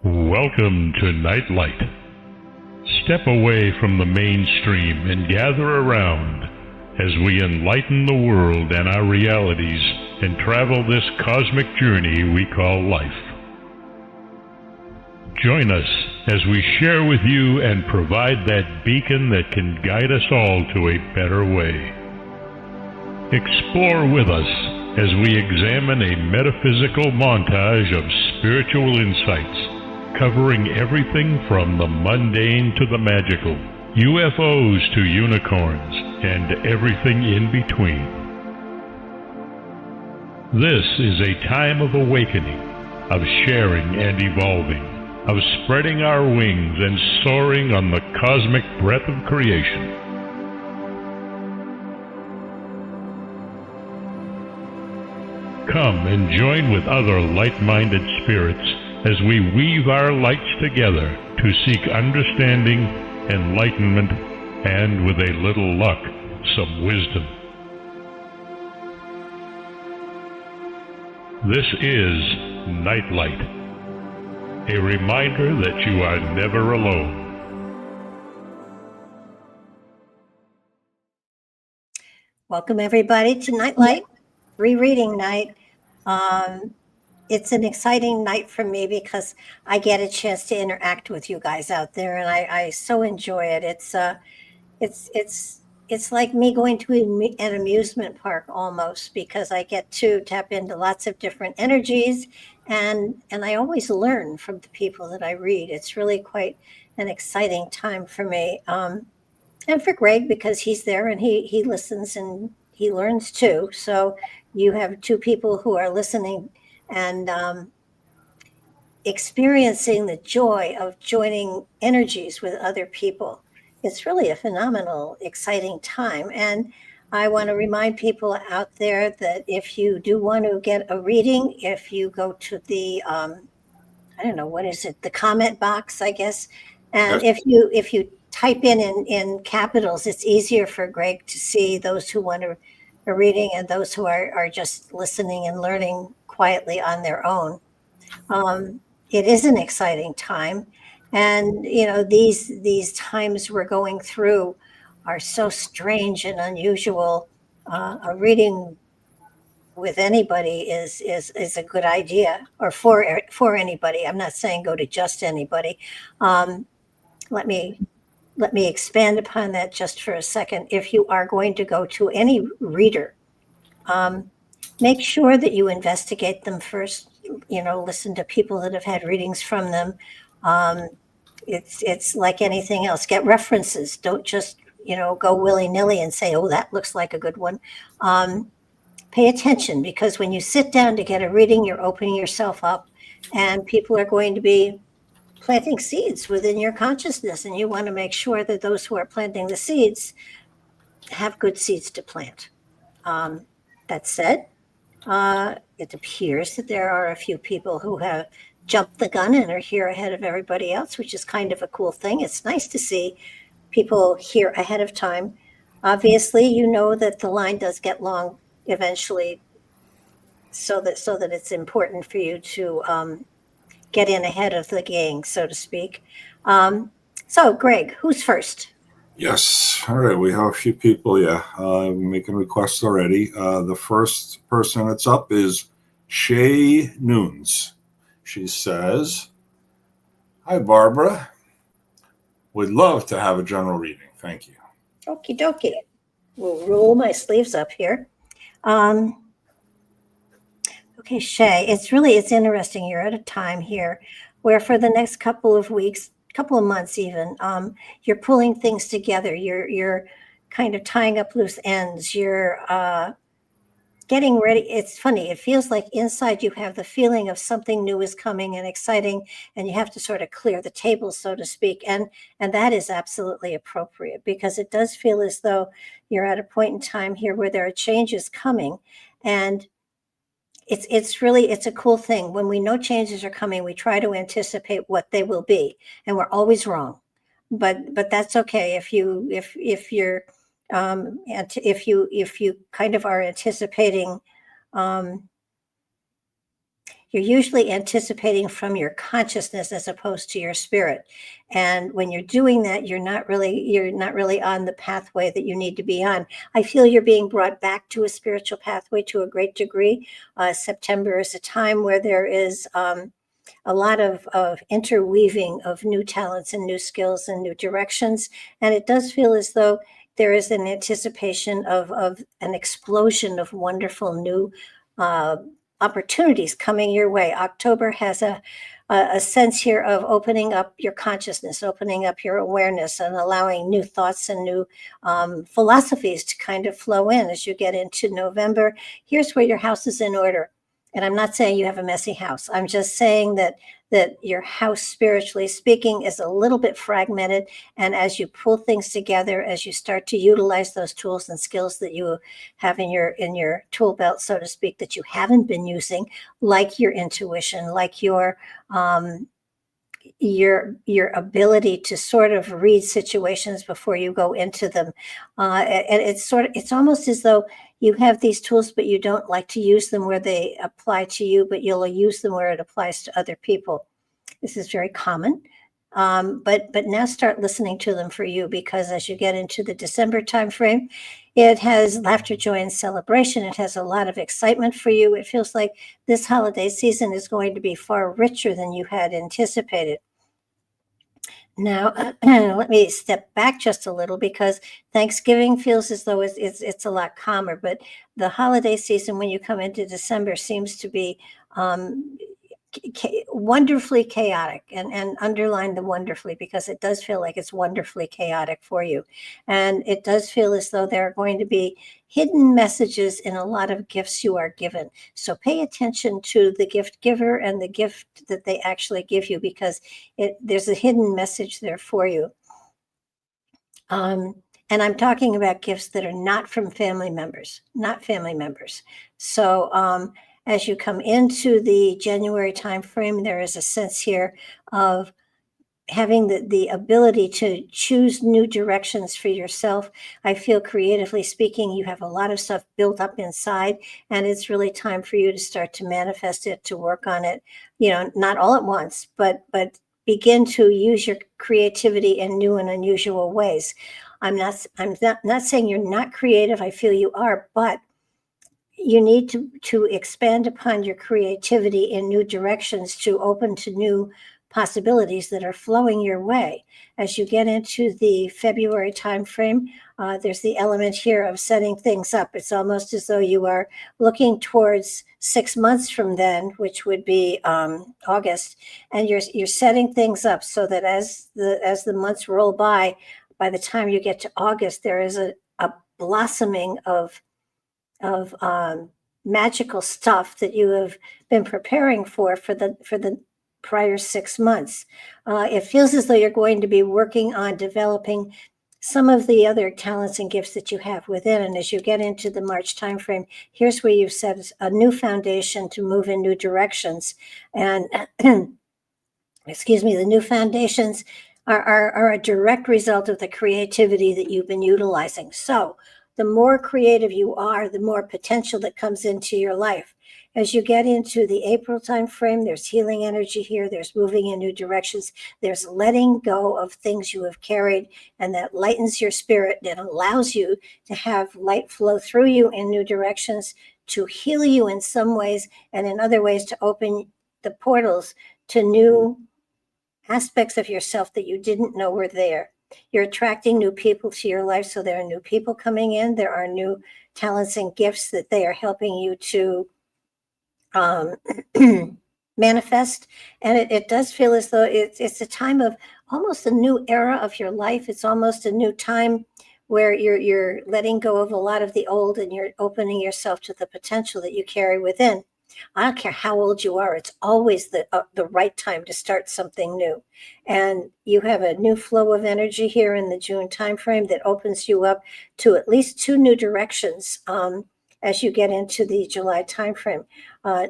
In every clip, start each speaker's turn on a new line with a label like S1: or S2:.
S1: Welcome to Nightlight. Step away from the mainstream and gather around as we enlighten the world and our realities and travel this cosmic journey we call life. Join us as we share with you and provide that beacon that can guide us all to a better way. Explore with us as we examine a metaphysical montage of spiritual insights, covering everything from the mundane to the magical, UFOs to unicorns, and everything in between. This is a time of awakening, of sharing and evolving, of spreading our wings and soaring on the cosmic breath of creation. Come and join with other light-minded spirits as we weave our lights together to seek understanding, enlightenment, and with a little luck, some wisdom. This is Nightlight, a reminder that you are never alone.
S2: Welcome everybody to Nightlight, rereading night. It's an exciting night for me because I get a chance to interact with you guys out there, and I so enjoy it. It's like me going to an amusement park almost, because I get to tap into lots of different energies, and I always learn from the people that I read. It's really quite an exciting time for me, and for Gregg, because he's there and he listens and he learns too. So you have two people who are listening and experiencing the joy of joining energies with other people. It's really a phenomenal, exciting time. And I want to remind people out there that if you do want to get a reading, if you go to the, I don't know, what is it? The comment box, I guess. And if you type in capitals, it's easier for Gregg to see those who want a reading and those who are just listening and learning quietly on their own. It is an exciting time, and these times we're going through are so strange and unusual. A reading with anybody is a good idea, or for anybody. I'm not saying go to just anybody. Let me expand upon that just for a second. If you are going to go to any reader, make sure that you investigate them first. Listen to people that have had readings from them. It's like anything else. Get references. Don't just go willy-nilly and say, oh, that looks like a good one. Pay attention, because when you sit down to get a reading, you're opening yourself up, and people are going to be planting seeds within your consciousness, and you want to make sure that those who are planting the seeds have good seeds to plant. That said, it appears that there are a few people who have jumped the gun and are here ahead of everybody else, which is kind of a cool thing. It's nice to see people here ahead of time. Obviously, you know that the line does get long eventually, so that it's important for you to get in ahead of the gang, so to speak. So, Gregg, who's first?
S3: Yes. All right. We have a few people, making requests already. The first person that's up is Shay Noons. She says, hi, Barbara. Would love to have a general reading. Thank you.
S2: Okie dokie. We'll roll my sleeves up here. Okay, Shay, it's interesting. You're at a time here where for the next couple of weeks, couple of months even, you're pulling things together. You're kind of tying up loose ends. You're getting ready. It's funny. It feels like inside you have the feeling of something new is coming and exciting, and you have to sort of clear the table, so to speak. And that is absolutely appropriate, because it does feel as though you're at a point in time here where there are changes coming, and it's a cool thing. When we know changes are coming, we try to anticipate what they will be, and we're always wrong. But that's okay if you're if you kind of are anticipating you're usually anticipating from your consciousness as opposed to your spirit. And when you're doing that, you're not really on the pathway that you need to be on. I feel you're being brought back to a spiritual pathway to a great degree. September is a time where there is a lot of interweaving of new talents and new skills and new directions. And it does feel as though there is an anticipation of an explosion of wonderful new opportunities coming your way. October has a sense here of opening up your consciousness, opening up your awareness, and allowing new thoughts and new philosophies to kind of flow in as you get into November. Here's where your house is in order. And I'm not saying you have a messy house. I'm just saying that your house, spiritually speaking, is a little bit fragmented. And as you pull things together, as you start to utilize those tools and skills that you have in your tool belt, so to speak, that you haven't been using, like your intuition, like your ability to sort of read situations before you go into them. And it's almost as though you have these tools, but you don't like to use them where they apply to you, but you'll use them where it applies to other people. This is very common. But now start listening to them for you, because as you get into the December timeframe, it has laughter, joy, and celebration. It has a lot of excitement for you. It feels like this holiday season is going to be far richer than you had anticipated. Now, let me step back just a little, because Thanksgiving feels as though it's a lot calmer, but the holiday season, when you come into December, seems to be wonderfully chaotic, and underline the wonderfully, because it does feel like it's wonderfully chaotic for you. And it does feel as though there are going to be hidden messages in a lot of gifts you are given. So pay attention to the gift giver and the gift that they actually give you, because there's a hidden message there for you. And I'm talking about gifts that are not from family members, not family members. So as you come into the January timeframe, there is a sense here of having the ability to choose new directions for yourself. I feel, creatively speaking, you have a lot of stuff built up inside, and it's really time for you to start to manifest it, to work on it, not all at once, but begin to use your creativity in new and unusual ways. I'm not saying you're not creative. I feel you are, but you need to expand upon your creativity in new directions, to open to new possibilities that are flowing your way. As you get into the February timeframe, there's the element here of setting things up. It's almost as though you are looking towards 6 months from then, which would be August, and you're setting things up so that as the months roll by the time you get to August, there is a blossoming of magical stuff that you have been preparing for the prior 6 months. It feels as though you're going to be working on developing some of the other talents and gifts that you have within. And as you get into the March timeframe, here's where you've set a new foundation to move in new directions. And excuse me, the new foundations are a direct result of the creativity that you've been utilizing. So the more creative you are, the more potential that comes into your life. As you get into the April timeframe, there's healing energy here. There's moving in new directions. There's letting go of things you have carried, and that lightens your spirit and allows you to have light flow through you in new directions, to heal you in some ways, and in other ways to open the portals to new aspects of yourself that you didn't know were there. You're attracting new people to your life, so there are new people coming in. There are new talents and gifts that they are helping you to manifest. And it does feel as though it's a time of almost a new era of your life. It's almost a new time where you're letting go of a lot of the old, and you're opening yourself to the potential that you carry within. I don't care how old you are. It's always the right time to start something new. And you have a new flow of energy here in the June timeframe that opens you up to at least 2 new directions as you get into the July timeframe.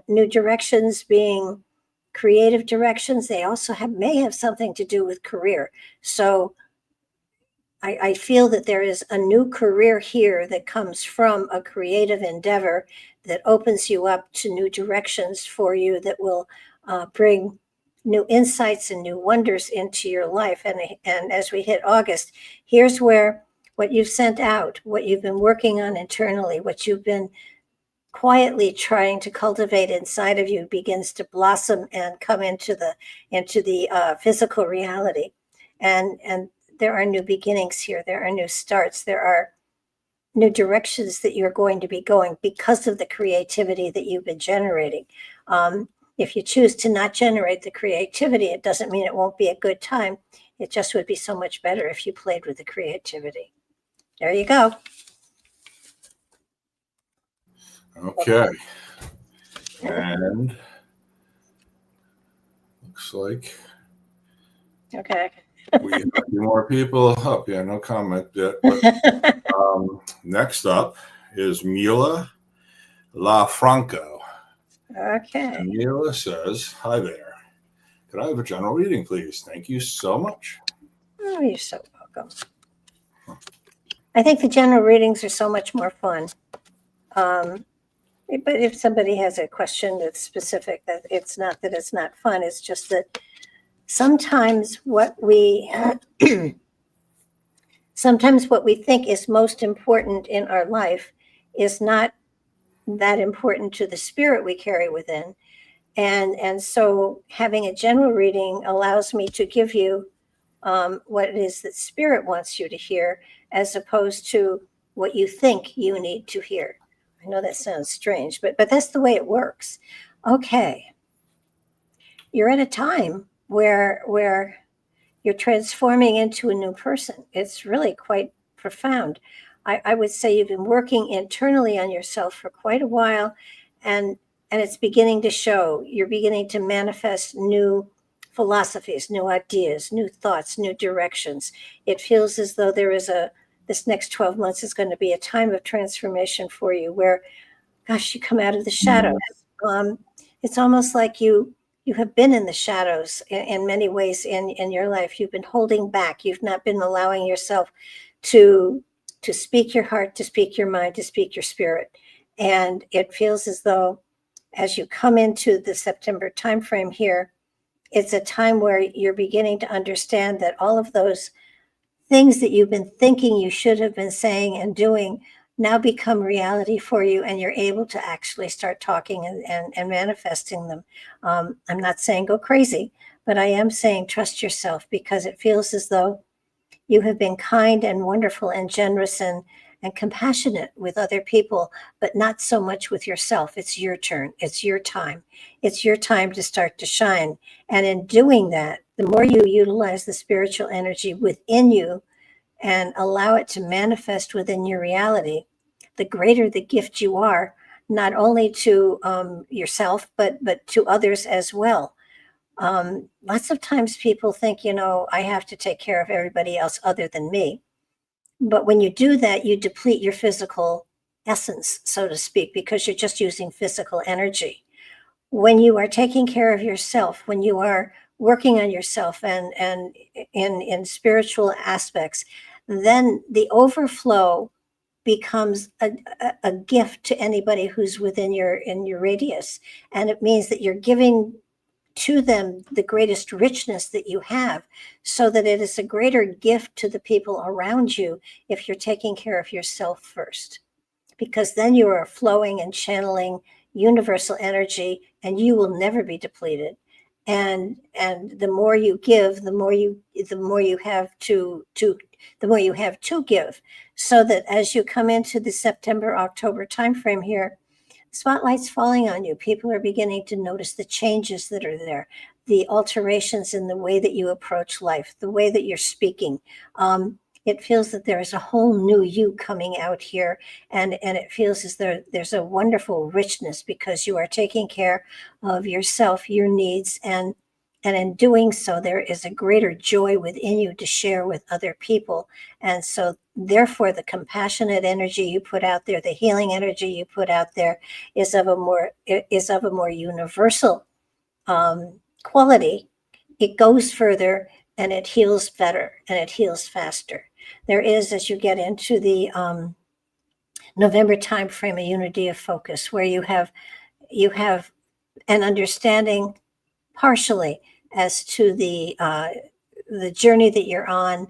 S2: New directions being creative directions. They also may have something to do with career. So I feel that there is a new career here that comes from a creative endeavor that opens you up to new directions for you, that will bring new insights and new wonders into your life. And as we hit August, here's where what you've sent out, what you've been working on internally, what you've been quietly trying to cultivate inside of you begins to blossom and come into the physical reality. And there are new beginnings here. There are new starts. There are new directions that you're going to be going because of the creativity that you've been generating. If you choose to not generate the creativity, it doesn't mean it won't be a good time. It just would be so much better if you played with the creativity. There you go.
S3: Okay. And looks like
S2: Okay.
S3: we have a few more people up. Yeah, no comment yet. But, next up is Mila LaFranco.
S2: Okay.
S3: And Mila says, "Hi there. Could I have a general reading, please? Thank you so much."
S2: Oh, you're so welcome. I think the general readings are so much more fun. But if somebody has a question that's specific, that it's not that it's not fun, it's just that sometimes what we think is most important in our life is not that important to the spirit we carry within. And so having a general reading allows me to give you what it is that spirit wants you to hear, as opposed to what you think you need to hear. I know that sounds strange, but that's the way it works. Okay. You're at a time where you're transforming into a new person. It's really quite profound. I would say you've been working internally on yourself for quite a while, and it's beginning to show. You're beginning to manifest new philosophies, new ideas, new thoughts, new directions. It feels as though this next 12 months is going to be a time of transformation for you, where, gosh, you come out of the shadows. It's almost like you have been in the shadows in many ways in your life. You've been holding back. You've not been allowing yourself to speak your heart, to speak your mind, to speak your spirit. And it feels as though as you come into the September timeframe here, it's a time where you're beginning to understand that all of those things that you've been thinking you should have been saying and doing now become reality for you, and you're able to actually start talking and manifesting them. I'm not saying go crazy, but I am saying trust yourself, because it feels as though you have been kind and wonderful and generous and compassionate with other people, but not so much with yourself. It's your turn. It's your time. It's your time to start to shine. And in doing that, the more you utilize the spiritual energy within you and allow it to manifest within your reality, the greater the gift you are, not only to yourself, but to others as well. Lots of times people think, I have to take care of everybody else other than me. But when you do that, you deplete your physical essence, so to speak, because you're just using physical energy. When you are taking care of yourself, when you are working on yourself and in spiritual aspects, then the overflow becomes a gift to anybody who's within your radius. And it means that you're giving to them the greatest richness that you have, so that it is a greater gift to the people around you if you're taking care of yourself first, because then you are flowing and channeling universal energy, and you will never be depleted. And the more you give, the more you have to give, so that as you come into the September, October timeframe here, spotlight's falling on you. People are beginning to notice the changes that are there, the alterations in the way that you approach life, the way that you're speaking. It feels that there is a whole new you coming out here, and it feels as though there's a wonderful richness, because you are taking care of yourself, your needs, and in doing so, there is a greater joy within you to share with other people. And so therefore, the compassionate energy you put out there, the healing energy you put out there, is of a more universal quality. It goes further, and it heals better, and it heals faster. There is, as you get into the November time frame, a unity of focus, where you have an understanding partially as to the journey that you're on,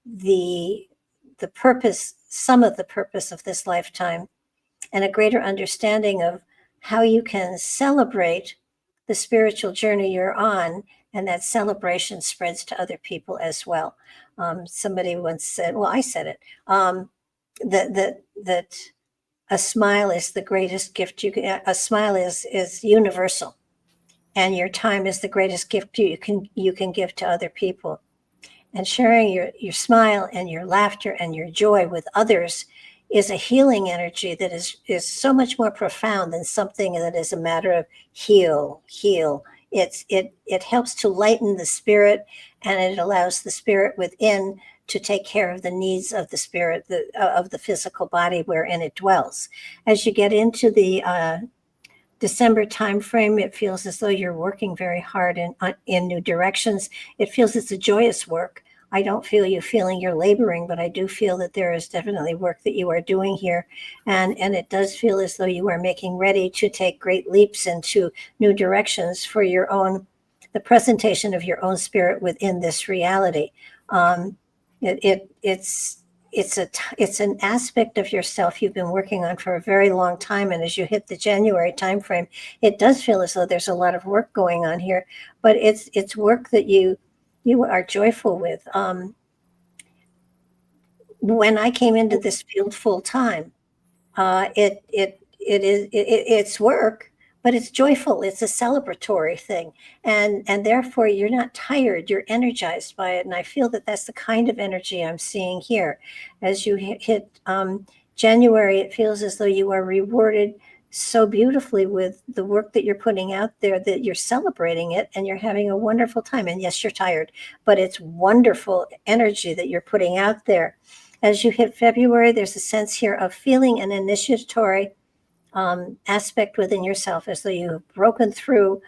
S2: the purpose, some of the purpose of this lifetime, and a greater understanding of how you can celebrate the spiritual journey you're on, and that celebration spreads to other people as well. Somebody once said, well, I said it, that a smile is the greatest gift you can. A smile is universal, and your time is the greatest gift you can give to other people. And sharing your smile and your laughter and your joy with others is a healing energy that is so much more profound than something that is a matter of heal. It helps to lighten the spirit, and it allows the spirit within to take care of the needs of the spirit, of the physical body wherein it dwells. As you get into the December timeframe, it feels as though you're working very hard in new directions. It feels it's a joyous work. I don't feel you feeling you're laboring, but I do feel that there is definitely work that you are doing here. And it does feel as though you are making ready to take great leaps into new directions for the presentation of your own spirit within this reality. It's an aspect of yourself you've been working on for a very long time, and as you hit the January timeframe, it does feel as though there's a lot of work going on here, but it's work that you are joyful with. When I came into this field full time, it's work, but it's joyful. It's a celebratory thing, and therefore you're not tired. You're energized by it, and I feel that that's the kind of energy I'm seeing here. As you hit January, it feels as though you are rewarded so beautifully with the work that you're putting out there, that you're celebrating it and you're having a wonderful time. And yes, you're tired, but it's wonderful energy that you're putting out there. As you hit February, there's a sense here of feeling an initiatory aspect within yourself, as though you've broken through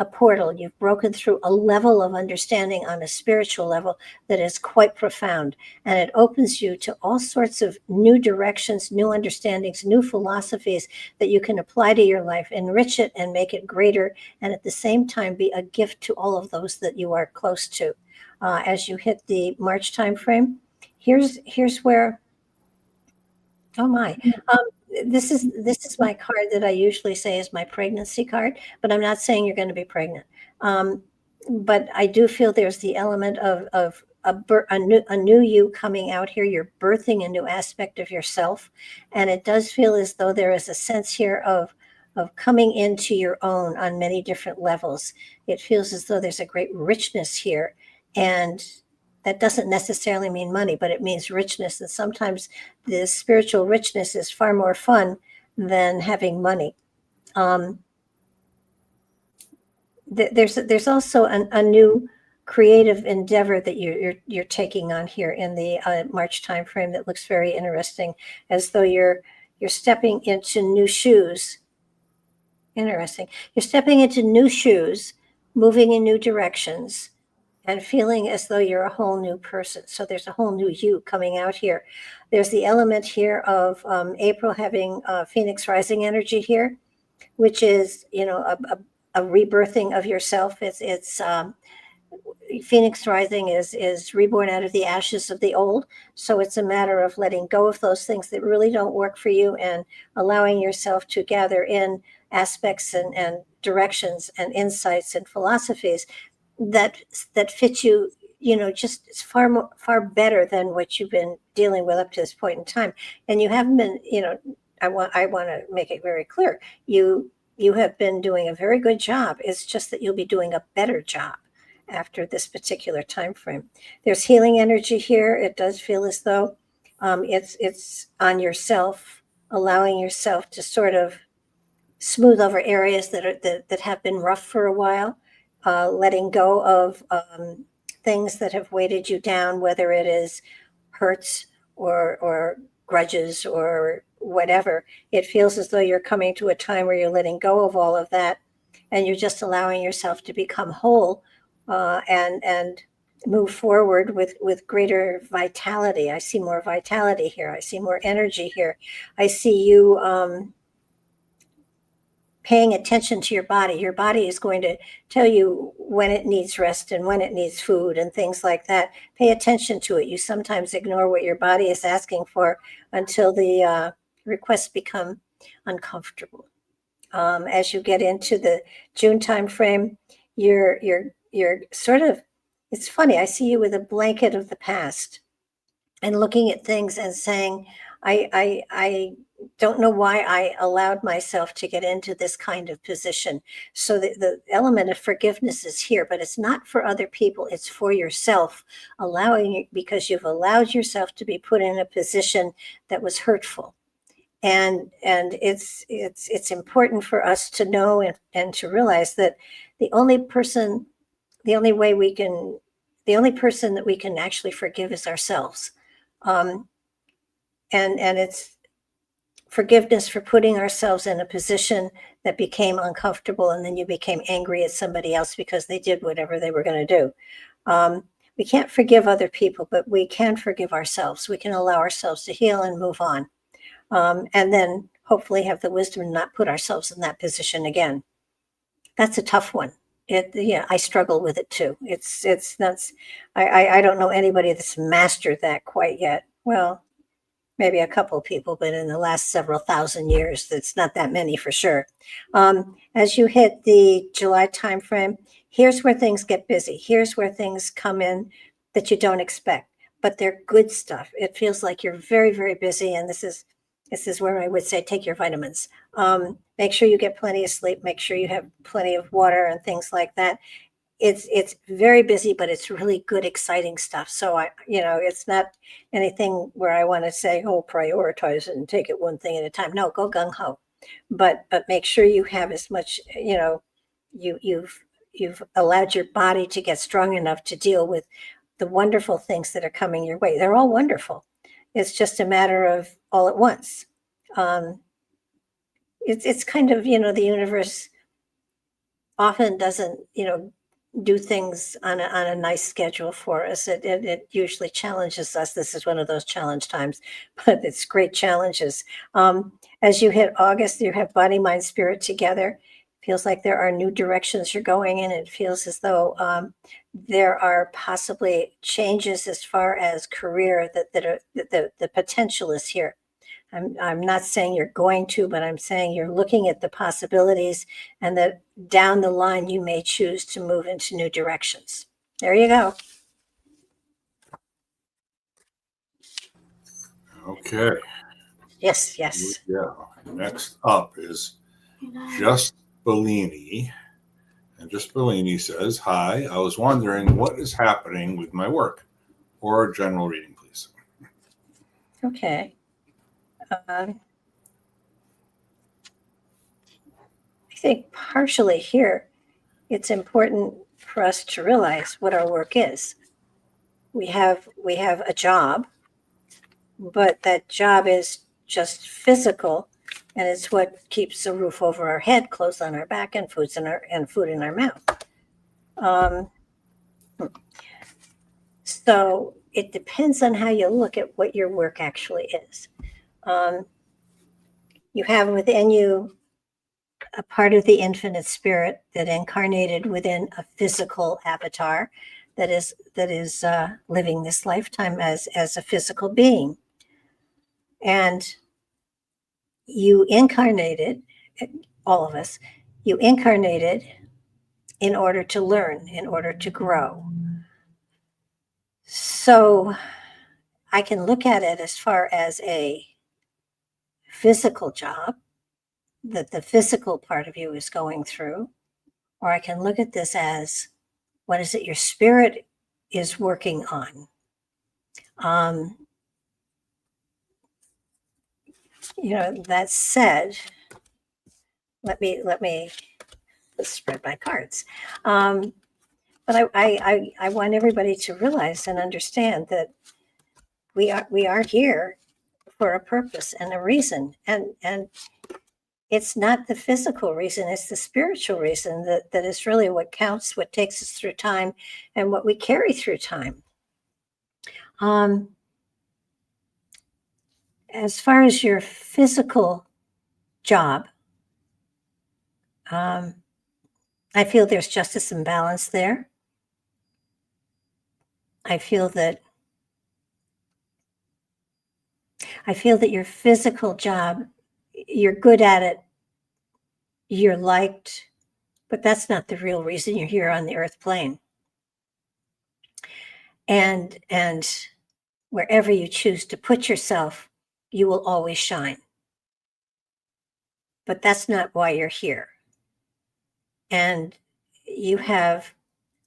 S2: a portal. You've broken through a level of understanding on a spiritual level that is quite profound. And it opens you to all sorts of new directions, new understandings, new philosophies that you can apply to your life, enrich it and make it greater, and at the same time be a gift to all of those that you are close to. As you hit the March timeframe, here's where, oh my, this is my card that I usually say is my pregnancy card, but I'm not saying you're going to be pregnant. But I do feel there's the element of a new you coming out here. You're birthing a new aspect of yourself, and it does feel as though there is a sense here of coming into your own on many different levels. It feels as though there's a great richness here, and that doesn't necessarily mean money, but it means richness. And sometimes the spiritual richness is far more fun than having money. There's also a new creative endeavor that you're taking on here in the March timeframe that looks very interesting, as though you're stepping into new shoes. Interesting. You're stepping into new shoes, moving in new directions, and feeling as though you're a whole new person. So there's a whole new you coming out here. There's the element here of April having Phoenix rising energy here, which is, a rebirthing of yourself. It's Phoenix rising is reborn out of the ashes of the old. So it's a matter of letting go of those things that really don't work for you and allowing yourself to gather in aspects and directions and insights and philosophies that fit you, just far better than what you've been dealing with up to this point in time. And you haven't been, I want to make it very clear. You have been doing a very good job. It's just that you'll be doing a better job after this particular time frame. There's healing energy here. It does feel as though it's on yourself, allowing yourself to sort of smooth over areas that have been rough for a while. Letting go of things that have weighted you down, whether it is hurts or grudges or whatever. It feels as though you're coming to a time where you're letting go of all of that, and you're just allowing yourself to become whole and move forward with greater vitality. I see more vitality here. I see more energy here. I see you paying attention to your body. Your body is going to tell you when it needs rest and when it needs food and things like that. Pay attention to it. You sometimes ignore what your body is asking for until the requests become uncomfortable. As you get into the June timeframe, you're sort of, it's funny. I see you with a blanket of the past and looking at things and saying, I don't know why I allowed myself to get into this kind of position. So the element of forgiveness is here, but it's not for other people. It's for yourself, because you've allowed yourself to be put in a position that was hurtful. And it's important for us to know and to realize that the only person that we can actually forgive is ourselves. And it's forgiveness for putting ourselves in a position that became uncomfortable, and then you became angry at somebody else because they did whatever they were going to do. We can't forgive other people, but we can forgive ourselves. We can allow ourselves to heal and move on. And then hopefully have the wisdom to not put ourselves in that position again. That's a tough one. I struggle with it too. It's nuts. I don't know anybody that's mastered that quite yet. Well, maybe a couple people, but in the last several thousand years, it's not that many for sure. As you hit the July timeframe, here's where things get busy. Here's where things come in that you don't expect, but they're good stuff. It feels like you're very, very busy, and this is where I would say take your vitamins. Make sure you get plenty of sleep. Make sure you have plenty of water and things like that. It's very busy, but it's really good, exciting stuff. So it's not anything where I want to say, oh, prioritize it and take it one thing at a time. No, go gung ho, but make sure you have as much. You've allowed your body to get strong enough to deal with the wonderful things that are coming your way. They're all wonderful. It's just a matter of all at once. It's kind of, the universe often doesn't, do things on a nice schedule for us. It usually challenges us. This is one of those challenge times, but it's great challenges. As you hit August, you have body, mind, spirit together. Feels like there are new directions you're going in. It feels as though there are possibly changes as far as career that the potential is here. I'm not saying you're going to, but I'm saying you're looking at the possibilities, and that down the line you may choose to move into new directions. There you go.
S3: Okay.
S2: Yes.
S3: Yeah. Next up is Just Bellini. And Just Bellini says, hi, I was wondering what is happening with my work, or general reading, please.
S2: Okay. I think partially here, it's important for us to realize what our work is. We have a job, but that job is just physical, and it's what keeps the roof over our head, clothes on our back, and food in our mouth. So it depends on how you look at what your work actually is. You have within you a part of the infinite spirit that incarnated within a physical avatar that is living this lifetime as a physical being. And you incarnated, all of us, you incarnated in order to learn, in order to grow. So I can look at it as far as a physical job that the physical part of you is going through, or I can look at this as what is it your spirit is working on. That said, let me spread my cards. But I want everybody to realize and understand that we are here for a purpose and a reason, and it's not the physical reason, it's the spiritual reason that is really what counts, what takes us through time, and what we carry through time. As far as your physical job, I feel there's justice and balance there. I feel that your physical job, you're good at it, you're liked, but that's not the real reason you're here on the earth plane. And wherever you choose to put yourself, you will always shine. But that's not why you're here. And you have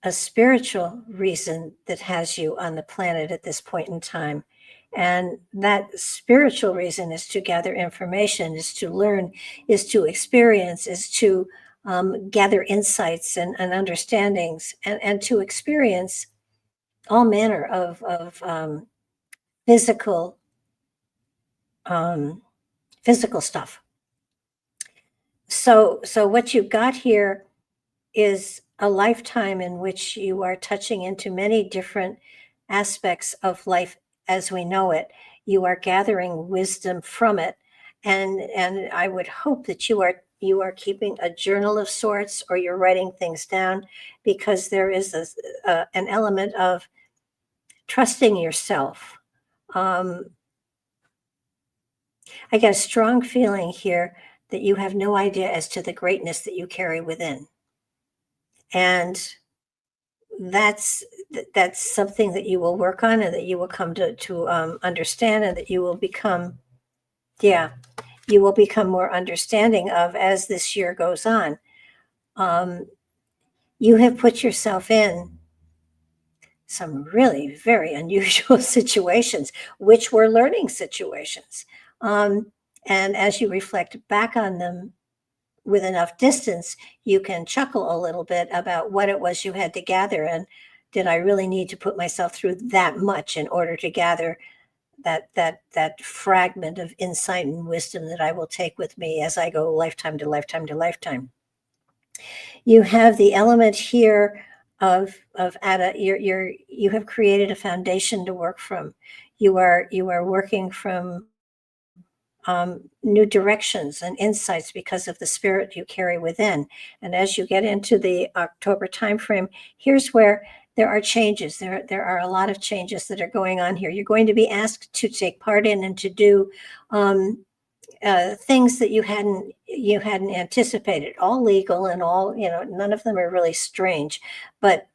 S2: a spiritual reason that has you on the planet at this point in time. And that spiritual reason is to gather information, is to learn, is to experience, is to gather insights and understandings, and to experience all manner of physical stuff. So what you've got here is a lifetime in which you are touching into many different aspects of life as we know it. You are gathering wisdom from it, and I would hope that you are keeping a journal of sorts, or you're writing things down, because there is an element of trusting yourself. I get a strong feeling here that you have no idea as to the greatness that you carry within. And that's something that you will work on, and that you will come to understand, and that you will become, you will become more understanding of as this year goes on. You have put yourself in some really very unusual situations, which were learning situations. And as you reflect back on them with enough distance, you can chuckle a little bit about what it was you had to gather, and did I really need to put myself through that much in order to gather that fragment of insight and wisdom that I will take with me as I go lifetime to lifetime to lifetime. You have the element here of you have created a foundation to work from. You are working from new directions and insights because of the spirit you carry within. And as you get into the October timeframe, here's where there are changes. There are a lot of changes that are going on here. You're going to be asked to take part in and to do things that you hadn't anticipated, all legal and all, none of them are really strange, but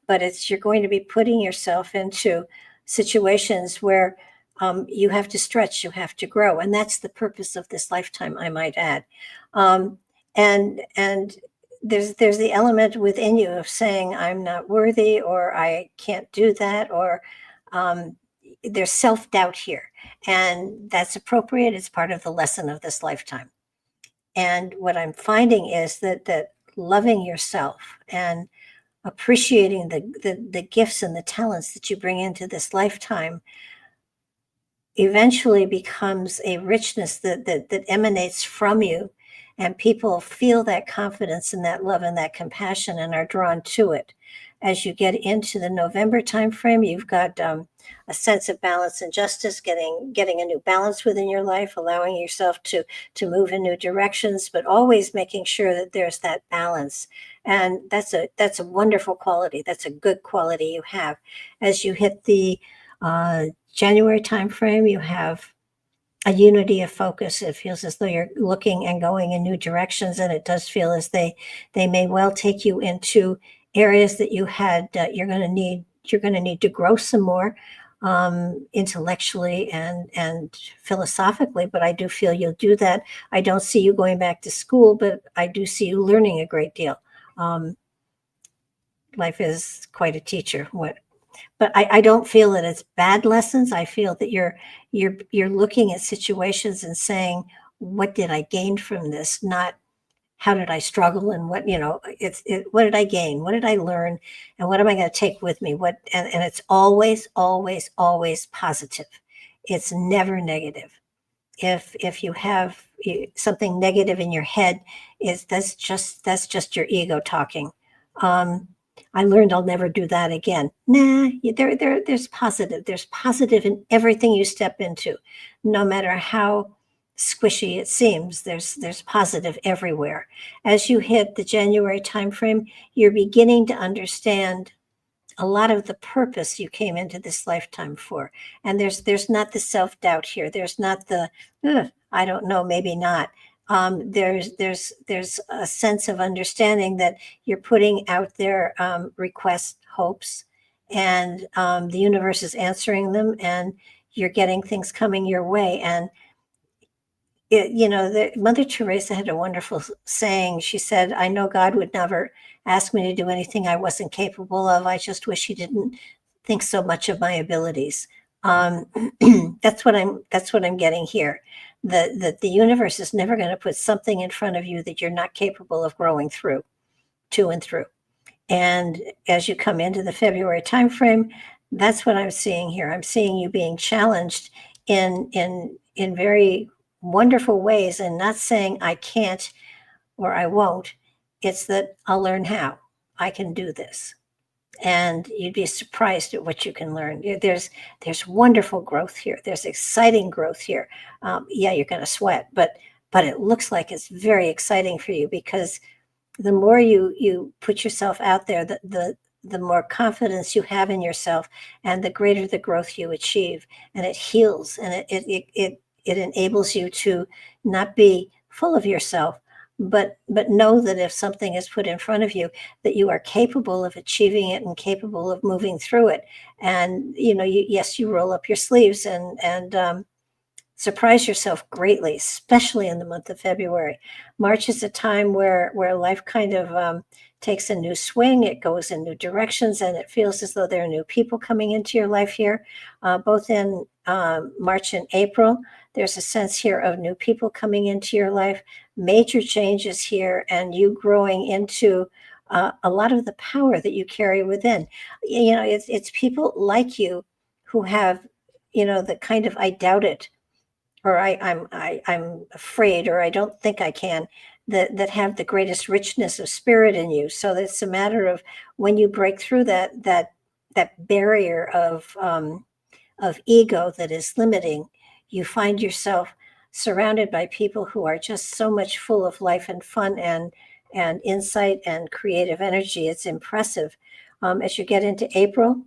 S2: you're going to be putting yourself into situations where you have to stretch, you have to grow. And that's the purpose of this lifetime, I might add. And there's the element within you of saying, I'm not worthy, or I can't do that, or there's self-doubt here. And that's appropriate. It's part of the lesson of this lifetime. And what I'm finding is that loving yourself and appreciating the gifts and the talents that you bring into this lifetime eventually becomes a richness that emanates from you, and people feel that confidence and that love and that compassion and are drawn to it. As you get into the November timeframe, you've got a sense of balance and justice, getting a new balance within your life, allowing yourself to move in new directions, but always making sure that there's that balance. And that's a wonderful quality. That's a good quality you have. As you hit the January timeframe, you have a unity of focus. It feels as though you're looking and going in new directions, and it does feel as they may well take you into areas that you had you're going to need to grow some more intellectually and philosophically. But I do feel you'll do that. I don't see you going back to school, but I do see you learning a great deal. Life is quite a teacher. But I don't feel that it's bad lessons. I feel that you're looking at situations and saying, what did I gain from this? Not how did I struggle, and what did I gain? What did I learn? And what am I going to take with me? And it's always, always, always positive. It's never negative. if you have something negative in your head, that's just your ego talking. I learned I'll never do that again. Nah, there's positive. There's positive in everything you step into, no matter how squishy it seems. There's positive everywhere. As you hit the January timeframe, you're beginning to understand a lot of the purpose you came into this lifetime for. And there's not the self-doubt here. There's not the I don't know, maybe not. There's a sense of understanding that you're putting out there requests, hopes, and the universe is answering them, and you're getting things coming your way. And Mother Teresa had a wonderful saying. She said, "I know God would never ask me to do anything I wasn't capable of. I just wish He didn't think so much of my abilities." Um, that's what I'm getting here. The universe is never going to put something in front of you that you're not capable of growing through, to and through. And as you come into the February timeframe, that's what I'm seeing here. I'm seeing you being challenged in very wonderful ways, and not saying I can't or I won't. It's that I'll learn how. I can do this. And you'd be surprised at what you can learn. There's wonderful growth here. There's exciting growth here. Yeah, you're going to sweat, but it looks like it's very exciting for you, because the more you put yourself out there, the more confidence you have in yourself, and the greater the growth you achieve. And it heals, and it enables you to not be full of yourself, but know that if something is put in front of you, that you are capable of achieving it and capable of moving through it. And yes, you roll up your sleeves and surprise yourself greatly, especially in the month of February. March is a time where life kind of takes a new swing. It goes in new directions, and it feels as though there are new people coming into your life here. Both in March and April, there's a sense here of new people coming into your life, major changes here, and you growing into a lot of the power that you carry within. It's people like you who have, the kind of "I doubt it," or I'm afraid, or "I don't think I can," that have the greatest richness of spirit in you. So it's a matter of, when you break through that barrier of ego that is limiting, you find yourself surrounded by people who are just so much full of life and fun and insight and creative energy. It's impressive. As you get into April,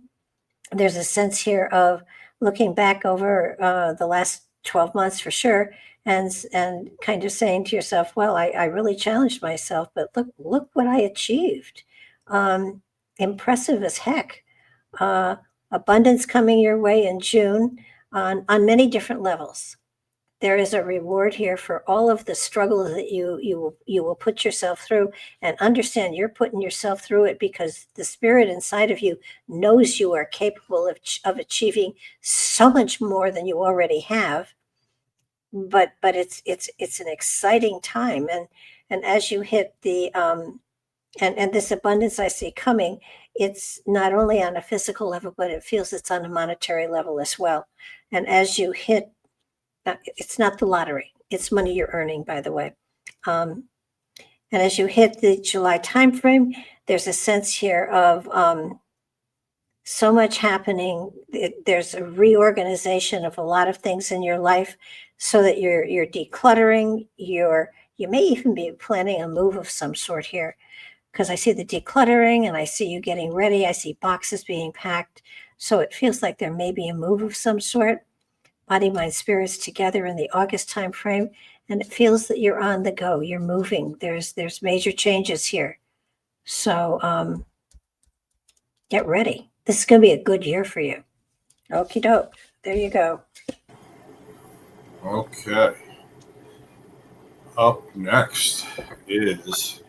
S2: there's a sense here of looking back over the last 12 months for sure, and kind of saying to yourself, well, I really challenged myself, but look what I achieved. Impressive as heck. Abundance coming your way in June on many different levels. There is a reward here for all of the struggle that you will put yourself through, and understand you're putting yourself through it because the spirit inside of you knows you are capable of achieving so much more than you already have. But it's an exciting time, and as you hit the and this abundance I see coming, it's not only on a physical level, but it feels it's on a monetary level as well. And as you hit, it's not the lottery, it's money you're earning, by the way. And as you hit the July timeframe, there's a sense here of so much happening. There's a reorganization of a lot of things in your life, so that you're decluttering. You may even be planning a move of some sort here, because I see the decluttering and I see you getting ready. I see boxes being packed. So it feels like there may be a move of some sort. Body, mind, spirits together in the August timeframe, and it feels that you're on the go. You're moving. There's major changes here. So get ready. This is going to be a good year for you. Okie doke. There you go.
S3: Okay. Up next is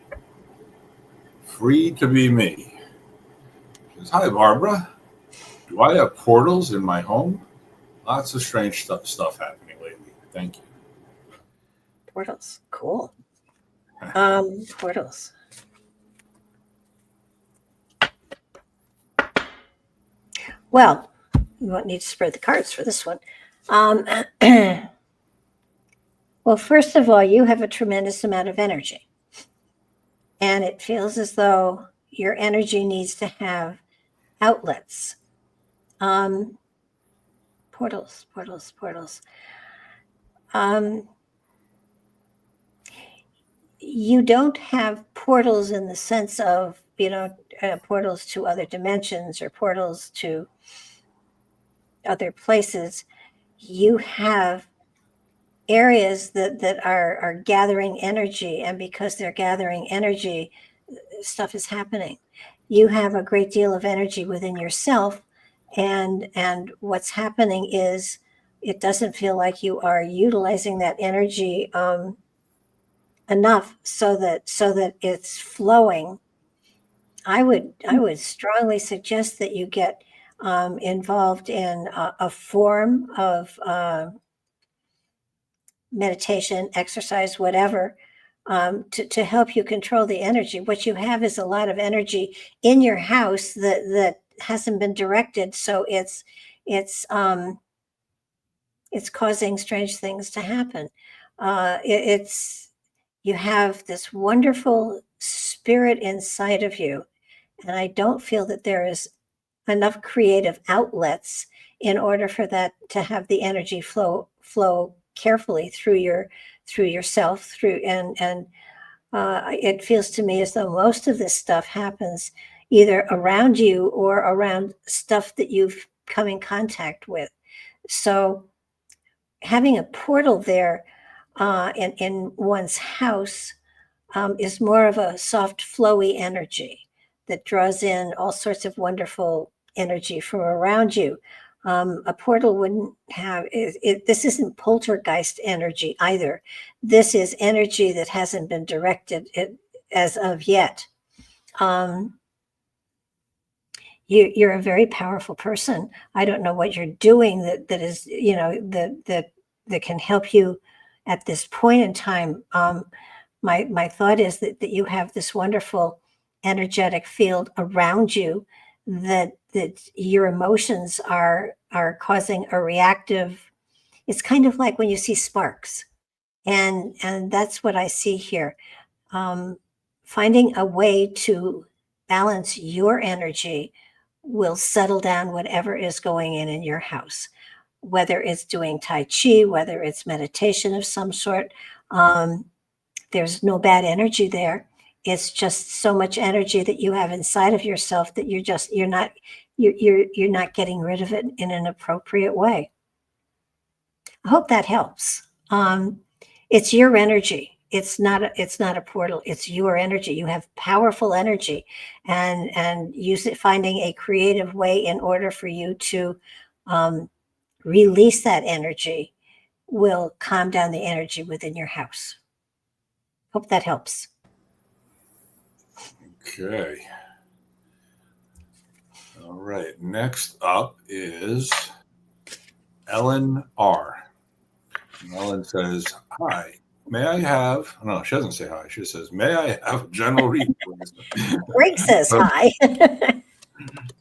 S3: Free to Be Me. Says, hi, Barbara. Do I have portals in my home? Lots of strange stuff happening lately. Thank you.
S2: Portals. Cool. Portals. Well, you won't need to spread the cards for this one. Well, first of all, you have a tremendous amount of energy. And it feels as though your energy needs to have outlets. Portals, portals, portals. You don't have portals in the sense of, portals to other dimensions or portals to other places. You have areas that are gathering energy, and because they're gathering energy, stuff is happening. You have a great deal of energy within yourself, and what's happening is it doesn't feel like you are utilizing that energy enough so that it's flowing. I would strongly suggest that you get involved in a form of meditation, exercise, whatever, to help you control the energy. What you have is a lot of energy in your house that hasn't been directed, so it's causing strange things to happen. You have this wonderful spirit inside of you, and I don't feel that there is enough creative outlets in order for that to have the energy flow carefully through yourself, and it feels to me as though most of this stuff happens either around you or around stuff that you've come in contact with. So having a portal there in one's house is more of a soft, flowy energy that draws in all sorts of wonderful energy from around you. A portal wouldn't have it. This isn't poltergeist energy either. This is energy that hasn't been directed as of yet. You're a very powerful person. I don't know what you're doing that is, that can help you at this point in time. My thought is that you have this wonderful energetic field around you that your emotions are causing a reactive. It's kind of like when you see sparks, and that's what I see here. Finding a way to balance your energy will settle down whatever is going in your house, whether it's doing Tai Chi, whether it's meditation of some sort. There's no bad energy there. It's just so much energy that you have inside of yourself that you're not getting rid of it in an appropriate way. I hope that helps. It's your energy. It's not a portal. It's your energy. You have powerful energy, and use it, finding a creative way in order for you to release that energy will calm down the energy within your house. Hope that helps.
S3: Okay. All right. Next up is Ellen R. And Ellen says, "Hi. May I have?" No, she doesn't say hi. She says, "May I have a general reading?"
S2: Greg says hi.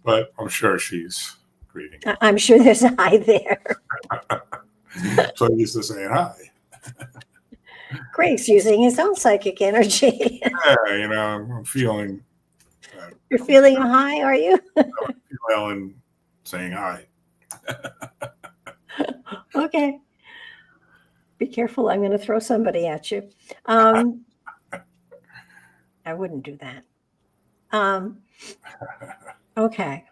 S3: But I'm sure she's greeting.
S2: I'm sure there's a hi there.
S3: So I'm used to saying hi.
S2: Greg's using his own psychic energy.
S3: Yeah, I'm feeling.
S2: You're feeling a high, are you?
S3: Ellen saying hi.
S2: Okay. Be careful. I'm going to throw somebody at you. I wouldn't do that. Okay.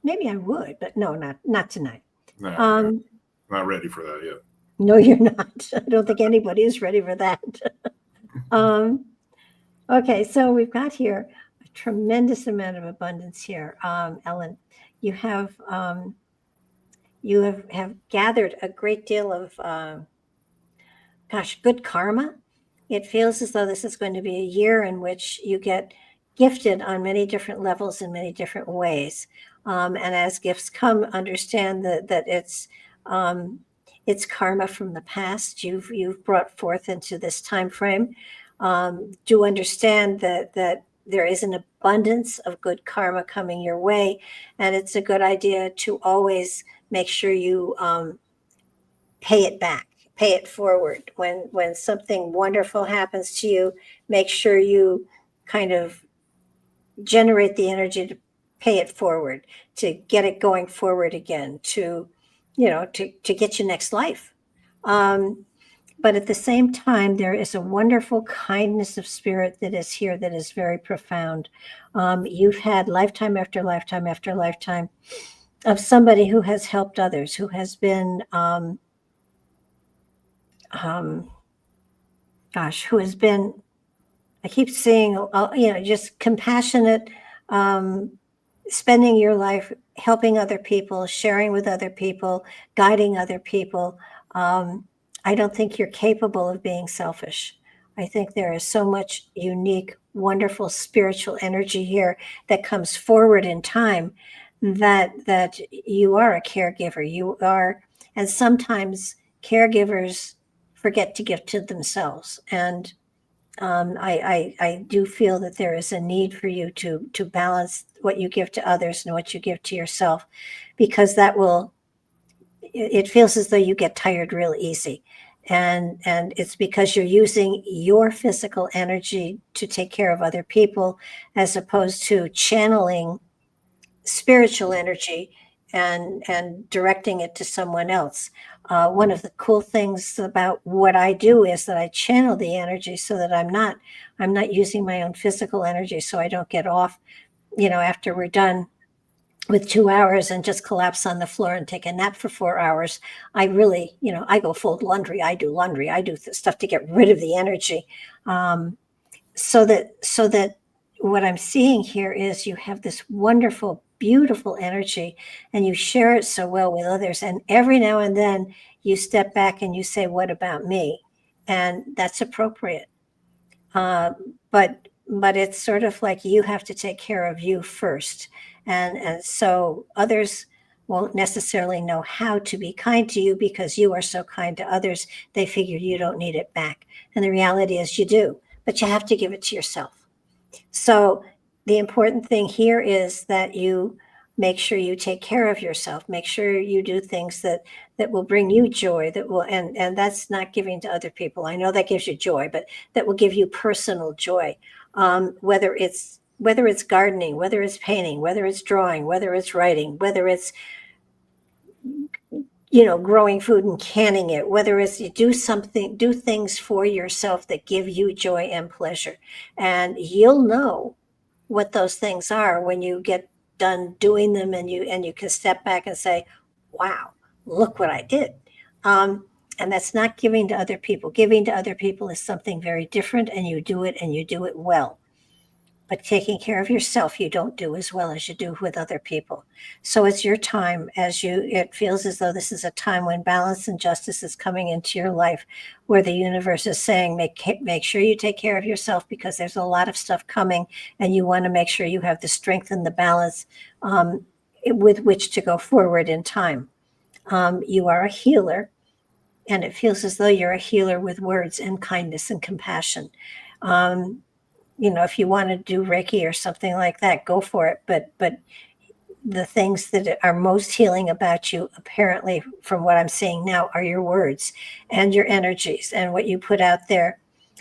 S2: Maybe I would, but no, not tonight.
S3: No, not ready for that yet.
S2: No, you're not. I don't think anybody is ready for that. Okay, so we've got here a tremendous amount of abundance here, Ellen. You have gathered a great deal of good karma. It feels as though this is going to be a year in which you get gifted on many different levels in many different ways. And as gifts come, understand that it's karma from the past you've brought forth into this time frame. Do understand that there is an abundance of good karma coming your way, and it's a good idea to always make sure you pay it back. pay it forward. When something wonderful happens to you, make sure you kind of generate the energy to pay it forward, to get it going forward again, to get you next life. But at the same time, there is a wonderful kindness of spirit that is here that is very profound. You've had lifetime after lifetime after lifetime of somebody who has helped others, who has been, who has been, I keep seeing, just compassionate, spending your life helping other people, sharing with other people, guiding other people. I don't think you're capable of being selfish. I think there is so much unique, wonderful spiritual energy here that comes forward in time that you are a caregiver. You are, and sometimes caregivers forget to give to themselves. And I do feel that there is a need for you to balance what you give to others and what you give to yourself, because it feels as though you get tired real easy. And it's because you're using your physical energy to take care of other people, as opposed to channeling spiritual energy and directing it to someone else. One of the cool things about what I do is that I channel the energy so that I'm not using my own physical energy, so I don't get off, after we're done with 2 hours and just collapse on the floor and take a nap for 4 hours. I really, I go fold laundry. I do laundry. I do stuff to get rid of the energy. So that what I'm seeing here is you have this wonderful, beautiful energy, and you share it so well with others. And every now and then you step back and you say, "What about me?" And that's appropriate. But it's sort of like you have to take care of you first. And so others won't necessarily know how to be kind to you because you are so kind to others. They figure you don't need it back. And the reality is you do, but you have to give it to yourself. So the important thing here is that you make sure you take care of yourself. Make sure you do things that will bring you joy, and that's not giving to other people. I know that gives you joy, but that will give you personal joy. Whether it's gardening, whether it's painting, whether it's drawing, whether it's writing, whether it's growing food and canning it, whether it's you do things for yourself that give you joy and pleasure. And you'll know what those things are when you get done doing them, and you can step back and say, wow, look what I did. And that's not giving to other people. Giving to other people is something very different, and you do it well. But taking care of yourself, you don't do as well as you do with other people. So it's your time. It feels as though this is a time when balance and justice is coming into your life, where the universe is saying, make sure you take care of yourself, because there's a lot of stuff coming, and you want to make sure you have the strength and the balance with which to go forward in time. You are a healer, and it feels as though you're a healer with words and kindness and compassion. If you want to do Reiki or something like that, go for it. But the things that are most healing about you, apparently, from what I'm seeing now, are your words and your energies and what you put out there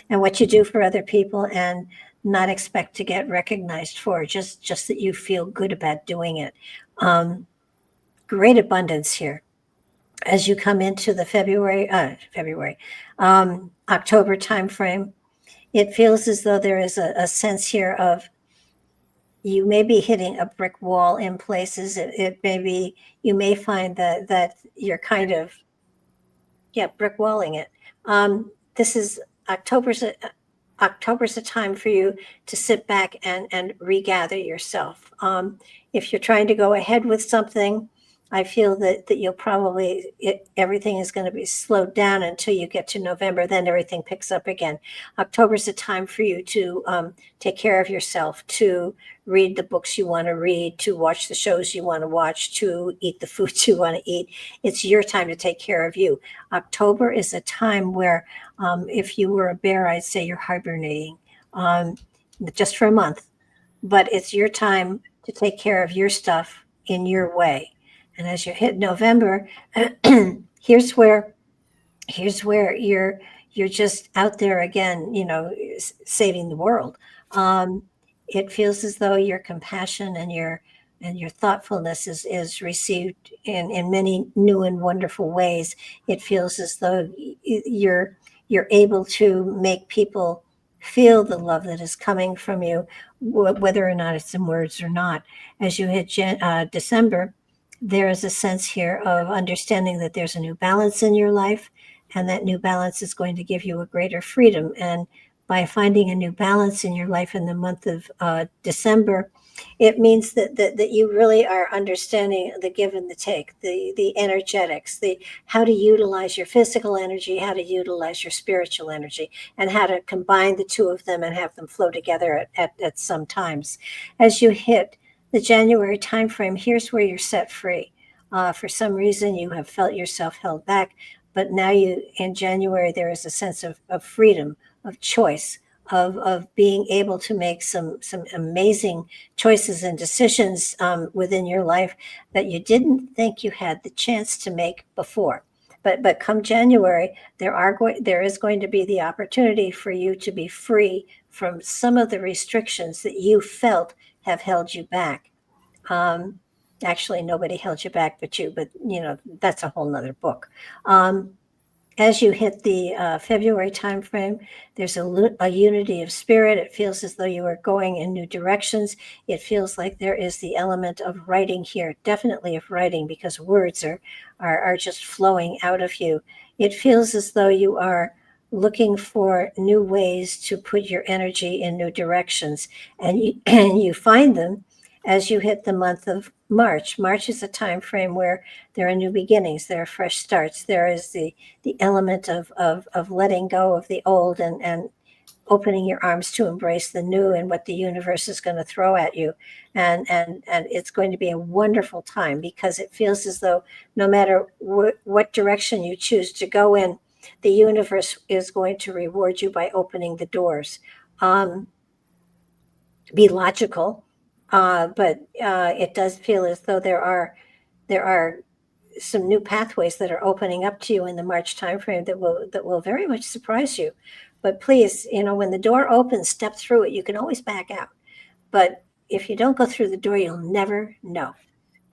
S2: and what you do for other people, and not expect to get recognized for, just that you feel good about doing it. Great abundance here. As you come into the October timeframe, it feels as though there is a sense here of you may be hitting a brick wall in places. It may be, you may find that you're kind of, brick walling it. This is October's a time for you to sit back and regather yourself. If you're trying to go ahead with something, I feel that you'll probably, everything is going to be slowed down until you get to November. Then everything picks up again. October's a time for you to take care of yourself, to read the books you want to read, to watch the shows you want to watch, to eat the foods you want to eat. It's your time to take care of you. October is a time where, if you were a bear, I'd say you're hibernating, just for a month. But it's your time to take care of your stuff in your way. And as you hit November, here's where here's where you're just out there again, saving the world. Um, it feels as though your compassion and your thoughtfulness is received in many new and wonderful ways. It feels as though you're able to make people feel the love that is coming from you, whether or not it's in words or not. As you hit December, there is a sense here of understanding that there's a new balance in your life, and that new balance is going to give you a greater freedom. And by finding a new balance in your life in the month of December, it means that you really are understanding the give and the take, the energetics, the how to utilize your physical energy, how to utilize your spiritual energy, and how to combine the two of them and have them flow together at some times. As you hit the January timeframe, here's where you're set free. For some reason, you have felt yourself held back, but now in January, there is a sense of freedom, of choice, of being able to make some amazing choices and decisions within your life that you didn't think you had the chance to make before. But come January, there is going to be the opportunity for you to be free from some of the restrictions that you felt have held you back. Actually, nobody held you back but you, but that's a whole nother book. As you hit the February timeframe, there's a unity of spirit. It feels as though you are going in new directions. It feels like there is the element of writing here, definitely of writing, because words are just flowing out of you. It feels as though you are looking for new ways to put your energy in new directions, and you find them as you hit the month of March. March is a time frame where there are new beginnings, there are fresh starts, there is the element of letting go of the old and opening your arms to embrace the new and what the universe is going to throw at you. And it's going to be a wonderful time, because it feels as though no matter what direction you choose to go in, the universe is going to reward you by opening the doors. Be logical, but it does feel as though there are some new pathways that are opening up to you in the March timeframe that will very much surprise you. But please, when the door opens, step through it. You can always back out, but if you don't go through the door, you'll never know,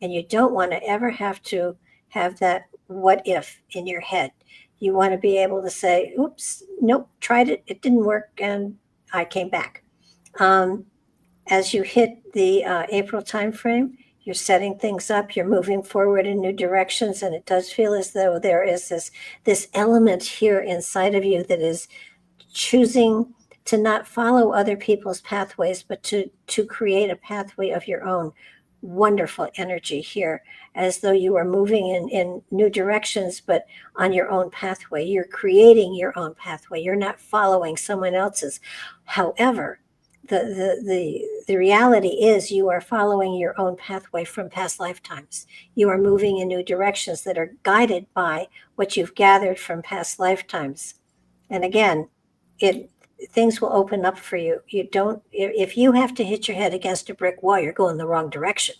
S2: and you don't want to ever have to have that what if in your head. You want to be able to say, "Oops, nope, tried it, it didn't work, and I came back." As you hit the April timeframe, you're setting things up, you're moving forward in new directions, and it does feel as though there is this element here inside of you that is choosing to not follow other people's pathways, but to create a pathway of your own. Wonderful energy here, as though you are moving in new directions, but on your own pathway. You're creating your own pathway. You're not following someone else's. However, the reality is you are following your own pathway from past lifetimes. You are moving in new directions that are guided by what you've gathered from past lifetimes. And again, things will open up for you. If you have to hit your head against a brick wall, you're going the wrong direction.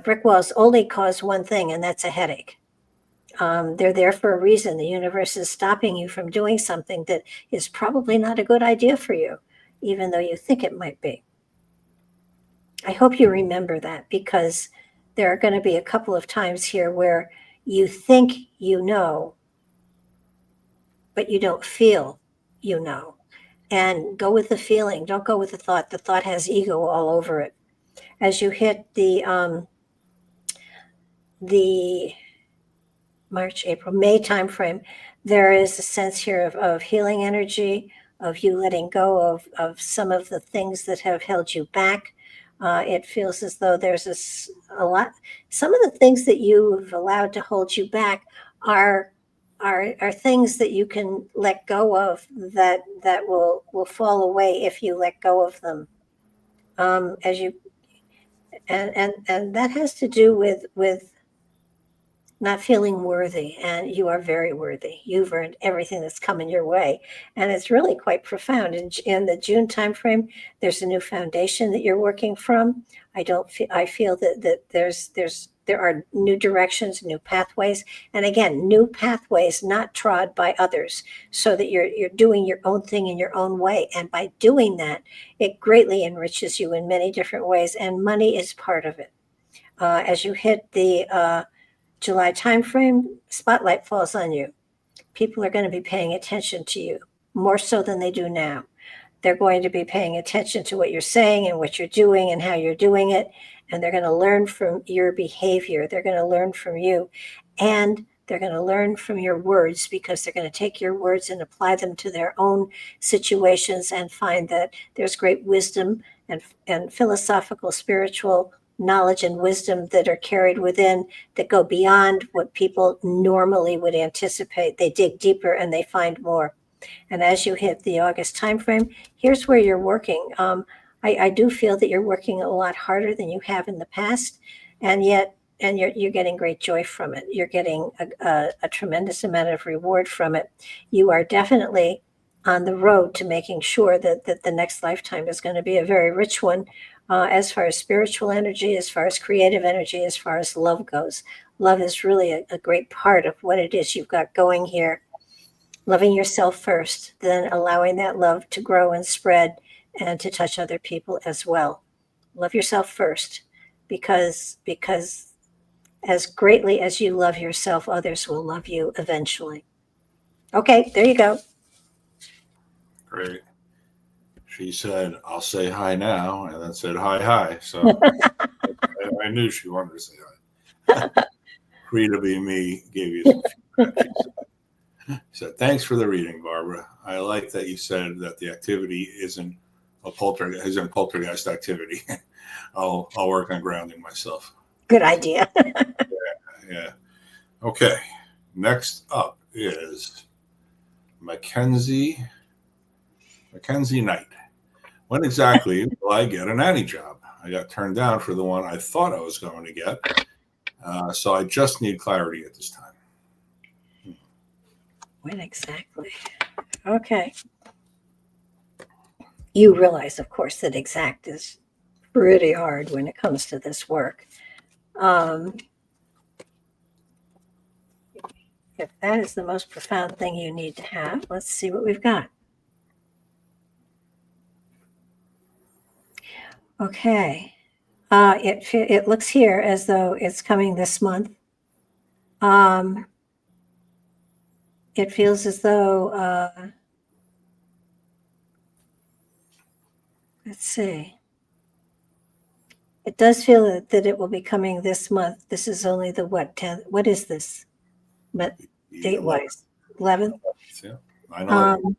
S2: Brick walls only cause one thing, and that's a headache. They're there for a reason. The universe is stopping you from doing something that is probably not a good idea for you, even though you think it might be. I hope you remember that, because there are going to be a couple of times here where you think you know, but you don't feel you know. And go with the feeling. Don't go with the thought. The thought has ego all over it. As you hit the March, April, May timeframe, there is a sense here of healing energy, of you letting go of some of the things that have held you back. It feels as though there's a lot. Some of the things that you've allowed to hold you back are things that you can let go of, that will fall away if you let go of them. As you and that has to do with not feeling worthy, and you are very worthy. You've earned everything that's coming your way, and it's really quite profound. In the June timeframe, there's a new foundation that you're working from. I feel that there's there are new directions, new pathways, and again, new pathways not trod by others, so that you're doing your own thing in your own way. And by doing that, it greatly enriches you in many different ways, and money is part of it. As you hit the July timeframe, spotlight falls on you. People are going to be paying attention to you more so than they do now. They're going to be paying attention to what you're saying and what you're doing and how you're doing it. And they're going to learn from your behavior. They're going to learn from you. And they're going to learn from your words, because they're going to take your words and apply them to their own situations and find that there's great wisdom and philosophical, spiritual knowledge and wisdom that are carried within, that go beyond what people normally would anticipate. They dig deeper and they find more. And as you hit the August timeframe, here's where you're working. I do feel that you're working a lot harder than you have in the past, and you're getting great joy from it. You're getting a tremendous amount of reward from it. You are definitely on the road to making sure that the next lifetime is going to be a very rich one, as far as spiritual energy, as far as creative energy, as far as love goes. Love is really a great part of what it is you've got going here. Loving yourself first, then allowing that love to grow and spread and to touch other people as well. Love yourself first, because as greatly as you love yourself, others will love you eventually. Okay, there you go.
S3: Great. She said, "I'll say hi now," and then said, hi. So I knew she wanted to say hi. Free to be me gave you some feedback. She said, "Thanks for the reading, Barbara. I like that you said that the activity isn't poltergeist activity. I'll work on grounding myself."
S2: Good idea.
S3: Yeah. Okay. Next up is Mackenzie Knight. When exactly will I get a nanny job? I got turned down for the one I thought I was going to get, so I just need clarity at this time.
S2: When exactly? Okay. You realize, of course, that exact is pretty hard when it comes to this work. If that is the most profound thing you need to have, let's see what we've got. Okay. It looks here as though it's coming this month. It feels as though, let's see. It does feel that it will be coming this month. This is only the 10th? What is this? But date-wise, 11th?
S3: Yeah, I know.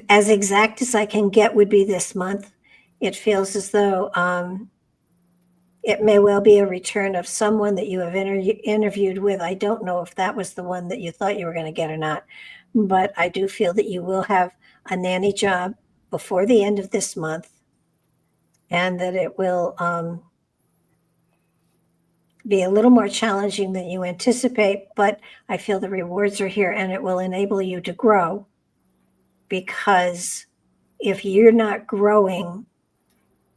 S2: As exact as I can get would be this month. It feels as though it may well be a return of someone that you have interviewed with. I don't know if that was the one that you thought you were going to get or not, but I do feel that you will have a nanny job before the end of this month, and that it will be a little more challenging than you anticipate, but I feel the rewards are here, and it will enable you to grow, because if you're not growing,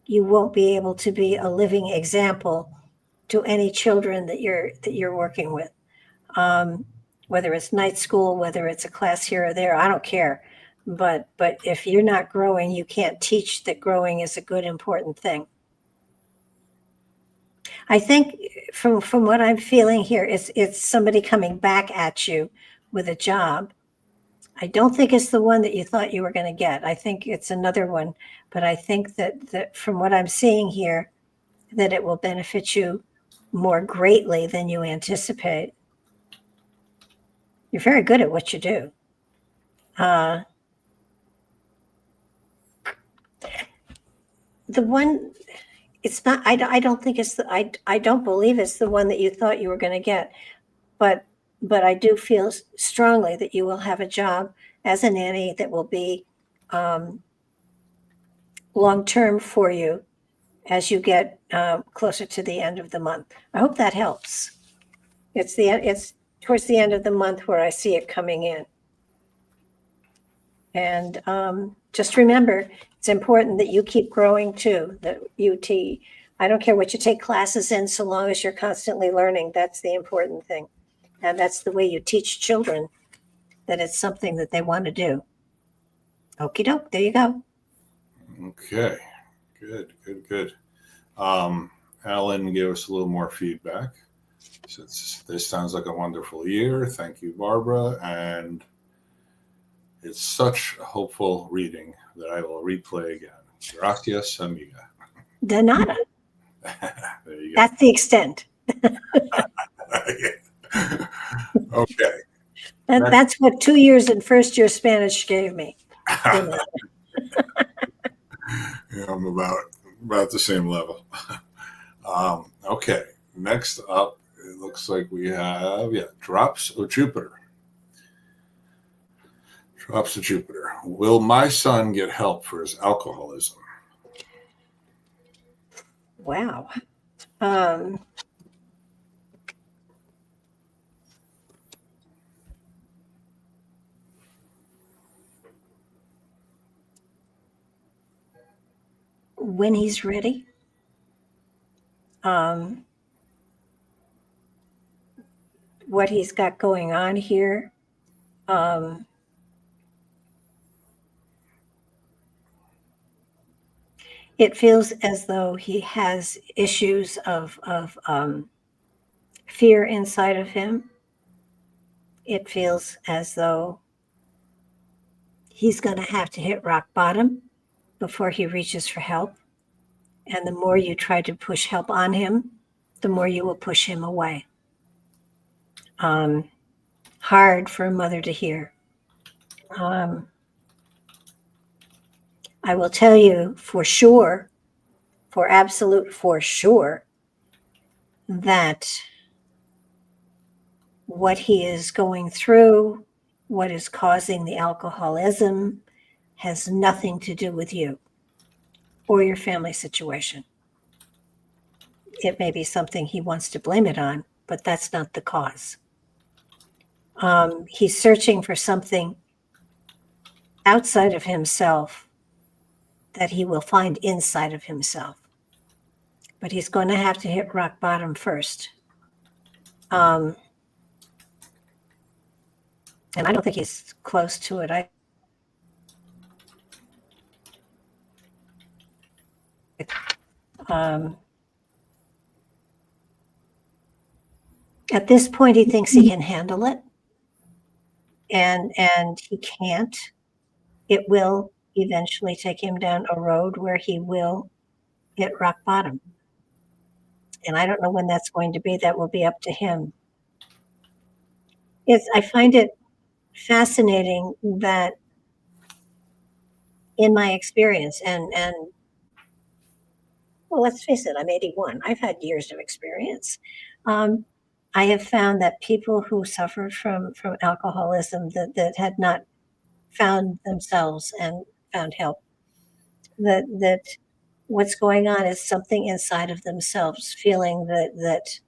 S2: you won't be able to be a living example to any children that you're working with. Whether it's night school, whether it's a class here or there, I don't care. But if you're not growing, you can't teach that growing is a good, important thing. I think from what I'm feeling here, it's somebody coming back at you with a job. I don't think it's the one that you thought you were going to get. I think it's another one, but I think that from what I'm seeing here, that it will benefit you more greatly than you anticipate. You're very good at what you do. The one, it's not, I don't think it's I don't believe it's the one that you thought you were going to get, but I do feel strongly that you will have a job as a nanny that will be long-term for you as you get closer to the end of the month. I hope that helps. It's towards the end of the month where I see it coming in. And just remember, it's important that you keep growing too, that I don't care what you take classes in, so long as you're constantly learning. That's the important thing. And that's the way you teach children that it's something that they want to do. Okie doke, there you go.
S3: Okay, good. Alan gave us a little more feedback. Says, this sounds like a wonderful year. Thank you, Barbara. And it's such a hopeful reading that I will replay again. Gracias, amiga.
S2: De nada.
S3: There you go.
S2: That's the extent.
S3: Okay.
S2: That's what 2 years in first year Spanish gave me.
S3: Yeah, I'm about the same level. Okay. Next up, it looks like we have Drops of Jupiter. Drops of Jupiter. Will my son get help for his alcoholism?
S2: Wow. When he's ready. What he's got going on here. It feels as though he has issues of fear inside of him. It feels as though he's going to have to hit rock bottom before he reaches for help. And the more you try to push help on him, the more you will push him away. Hard for a mother to hear. I will tell you for sure, for sure, that what he is going through, what is causing the alcoholism, has nothing to do with you or your family situation. It may be something he wants to blame it on, but that's not the cause. He's searching for something outside of himself that he will find inside of himself. But he's going to have to hit rock bottom first. And I don't think he's close to it. At this point, he thinks he can handle it, and he can't. It will eventually take him down a road where he will hit rock bottom. And I don't know when that's going to be. That will be up to him. I find it fascinating that in my experience, and well, let's face it, I'm 81. I've had years of experience. I have found that people who suffered from alcoholism that had not found themselves and found help, that what's going on is something inside of themselves, feeling that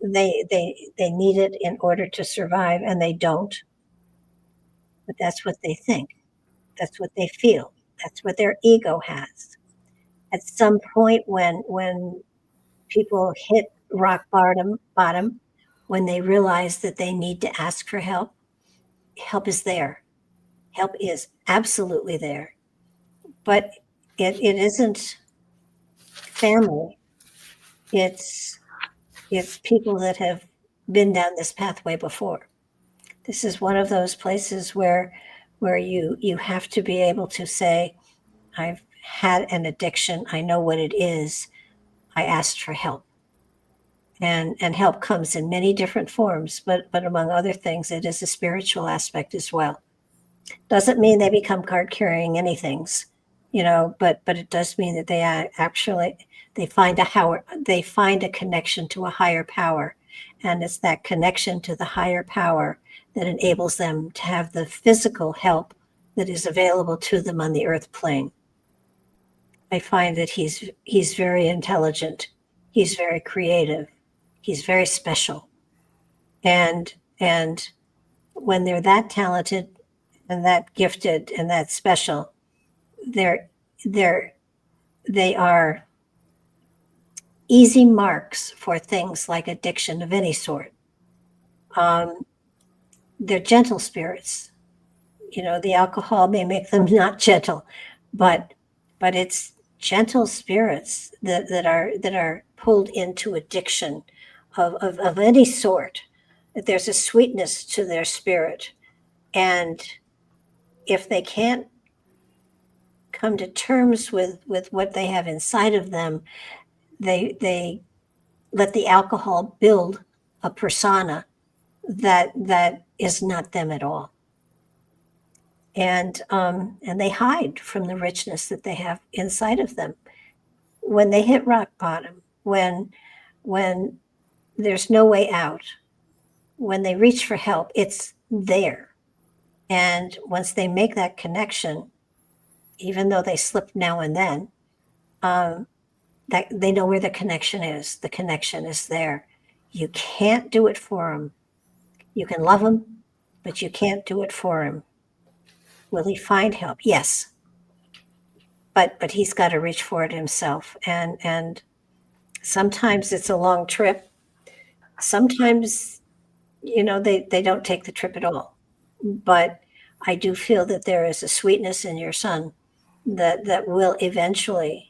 S2: they need it in order to survive, and they don't. But that's what they think. That's what they feel. That's what their ego has. At some point, when people hit rock bottom, when they realize that they need to ask for help, help is there. Help is absolutely there. But it isn't family. It's people that have been down this pathway before. This is one of those places where you have to be able to say, I've had an addiction. I know what it is. I asked for help. And help comes in many different forms, but among other things, it is a spiritual aspect as well. Doesn't mean they become card-carrying anythings, but it does mean that they actually find a connection to a higher power, and it's that connection to the higher power that enables them to have the physical help that is available to them on the earth plane. I find that he's very intelligent, he's very creative, he's very special, and when they're that talented and that gifted and that special, they are easy marks for things like addiction of any sort. They're gentle spirits. The alcohol may make them not gentle, but it's gentle spirits that are pulled into addiction of any sort. There's a sweetness to their spirit, and if they can't come to terms with what they have inside of them, they let the alcohol build a persona that is not them at all. And they hide from the richness that they have inside of them. When they hit rock bottom, when there's no way out, when they reach for help, it's there. And once they make that connection, even though they slip now and then, that they know where the connection is. The connection is there. You can't do it for him. You can love him, but you can't do it for him. Will he find help? Yes. But he's got to reach for it himself. And sometimes it's a long trip. Sometimes, they don't take the trip at all. But I do feel that there is a sweetness in your son that will eventually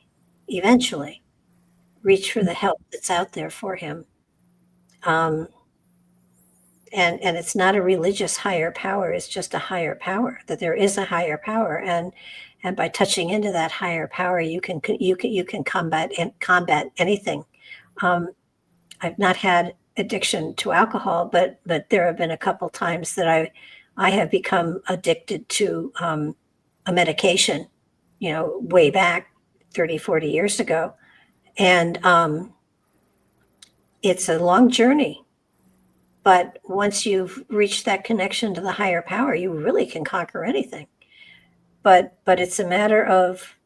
S2: reach for the help that's out there for him. And it's not a religious higher power. It's just a higher power, that there is a higher power. And by touching into that higher power, you can combat anything. I've not had addiction to alcohol, but there have been a couple times that I have become addicted to a medication, way back 30, 40 years ago. And it's a long journey. But once you've reached that connection to the higher power, you really can conquer anything. But it's a matter of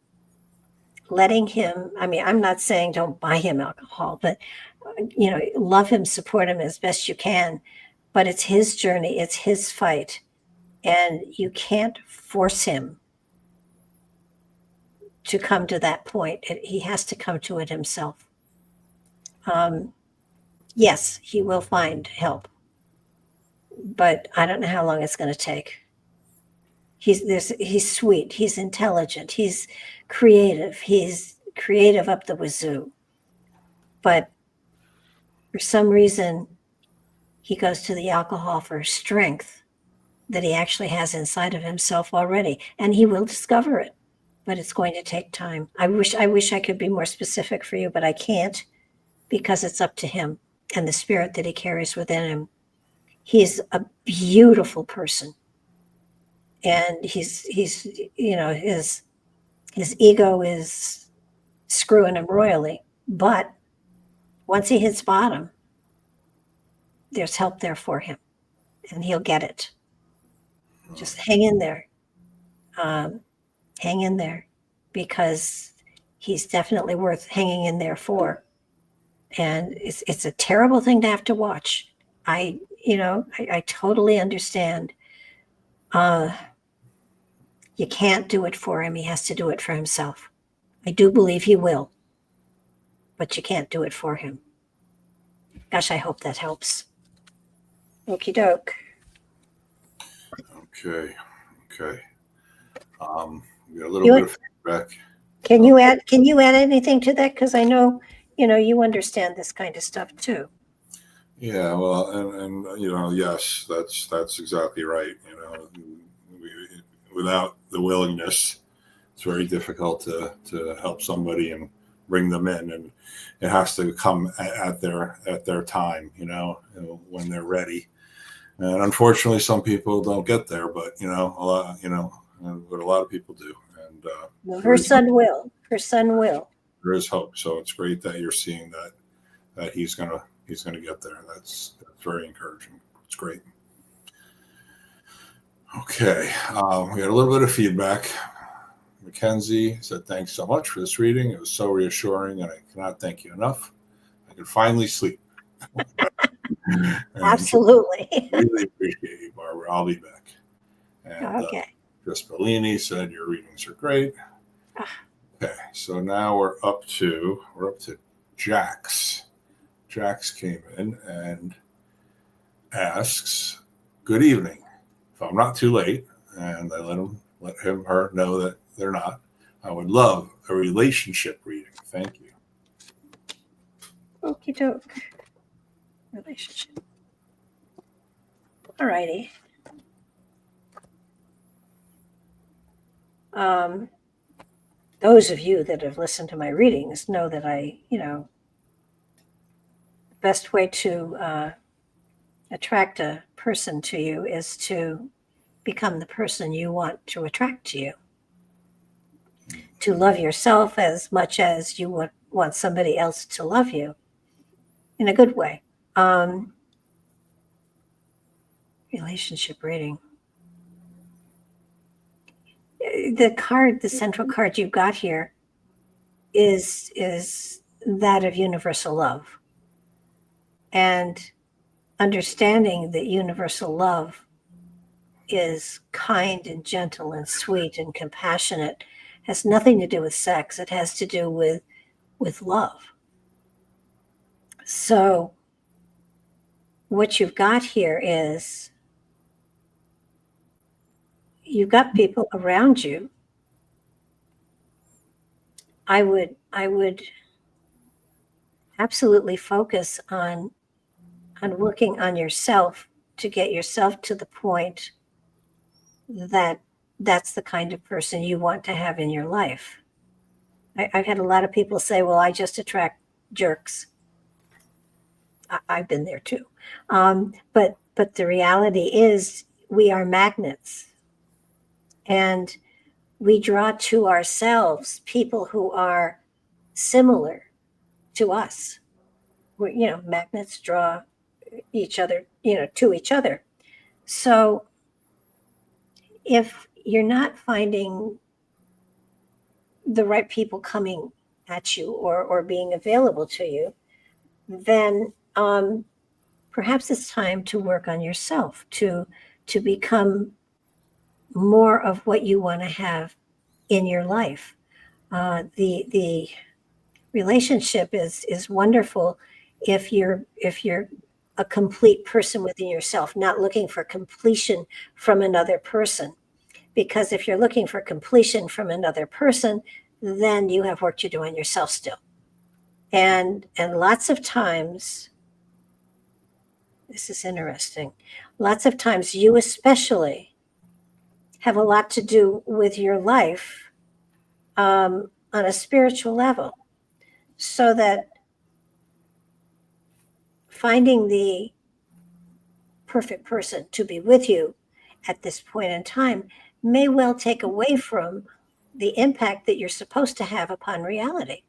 S2: letting him, I'm not saying don't buy him alcohol, but, love him, support him as best you can. But it's his journey, it's his fight. And you can't force him to come to that point. He has to come to it himself. Yes, he will find help, but I don't know how long it's going to take. He's sweet. He's intelligent. He's creative. He's creative up the wazoo. But for some reason, he goes to the alcohol for strength that he actually has inside of himself already, and he will discover it. But it's going to take time. I wish I could be more specific for you, but I can't, because it's up to him and the spirit that he carries within him. He's a beautiful person, and he's his ego is screwing him royally. But once he hits bottom, there's help there for him, and he'll get it. Just hang in there. Hang in there, because he's definitely worth hanging in there for. And it's a terrible thing to have to watch. I totally understand. You can't do it for him. He has to do it for himself. I do believe he will, but you can't do it for him. Gosh, I hope that helps. Okie doke.
S3: Okay. We got a little bit of feedback.
S2: Can you add anything to that? Because I know, you understand this kind of stuff too.
S3: Yeah, well, and yes, that's exactly right. Without the willingness, it's very difficult to help somebody and bring them in, and it has to come at their time, when they're ready. And unfortunately, some people don't get there, but a lot of people do. And
S2: her son will.
S3: There is hope. So it's great that you're seeing that he's gonna get there. That's very encouraging. It's great. Okay, we had a little bit of feedback. Mackenzie said, "Thanks so much for this reading. It was so reassuring, and I cannot thank you enough. I can finally sleep."
S2: Absolutely.
S3: Really appreciate you, Barbara. I'll be back. And,
S2: okay.
S3: Chris Bellini said your readings are great. Okay, so now we're up to Jax. Jax came in and asks, "Good evening. If I'm not too late," and I let her know that they're not, "I would love a relationship reading. Thank you."
S2: Okie doke. Relationship. All righty. Those of you that have listened to my readings know that the best way to attract a person to you is to become the person you want to attract to you. To love yourself as much as you would want somebody else to love you in a good way. Relationship reading. The central card you've got here is that of universal love. And understanding that universal love is kind and gentle and sweet and compassionate has nothing to do with sex. It has to do with love. So what you've got here is you've got people around you. I would absolutely focus on working on yourself to get yourself to the point that that's the kind of person you want to have in your life. I've had a lot of people say, well, I just attract jerks. I've been there too. But the reality is we are magnets, and we draw to ourselves people who are similar to us. Magnets draw each other, to each other. So if you're not finding the right people coming at you or being available to you, then perhaps it's time to work on yourself to become more of what you want to have in your life. The relationship is wonderful if you're a complete person within yourself, not looking for completion from another person. Because if you're looking for completion from another person, then you have work to do on yourself still. And lots of times, this is interesting, lots of times you especially have a lot to do with your life on a spiritual level. So that finding the perfect person to be with you at this point in time may well take away from the impact that you're supposed to have upon reality.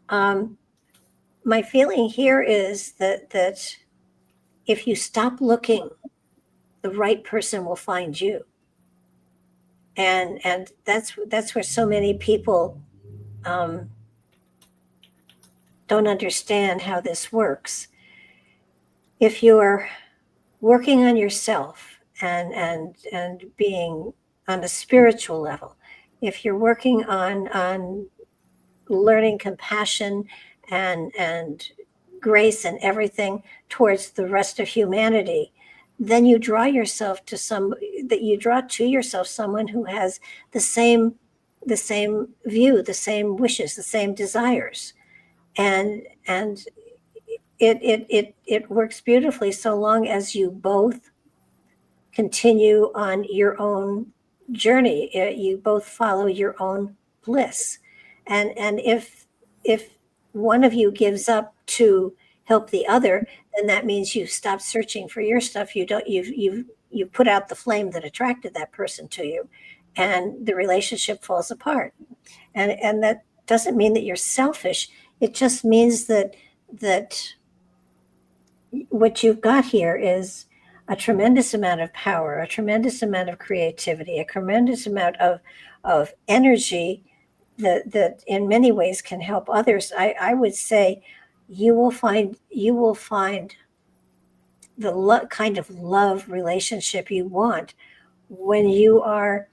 S2: My feeling here is that if you stop looking, the right person will find you. And that's where so many people don't understand how this works. If you're working on yourself and being on a spiritual level, if you're working on learning compassion and grace and everything towards the rest of humanity, then you draw to yourself someone who has the same view, the same wishes, the same desires, and it works beautifully so long as you both continue on your own journey. You both follow your own bliss, and if one of you gives up to help the other, then that means you stop searching for your stuff. You put out the flame that attracted that person to you, and the relationship falls apart. And that doesn't mean that you're selfish. It just means that what you've got here is a tremendous amount of power, a tremendous amount of creativity, a tremendous amount of energy that in many ways can help others. I would say you will find the kind of love relationship you want when you are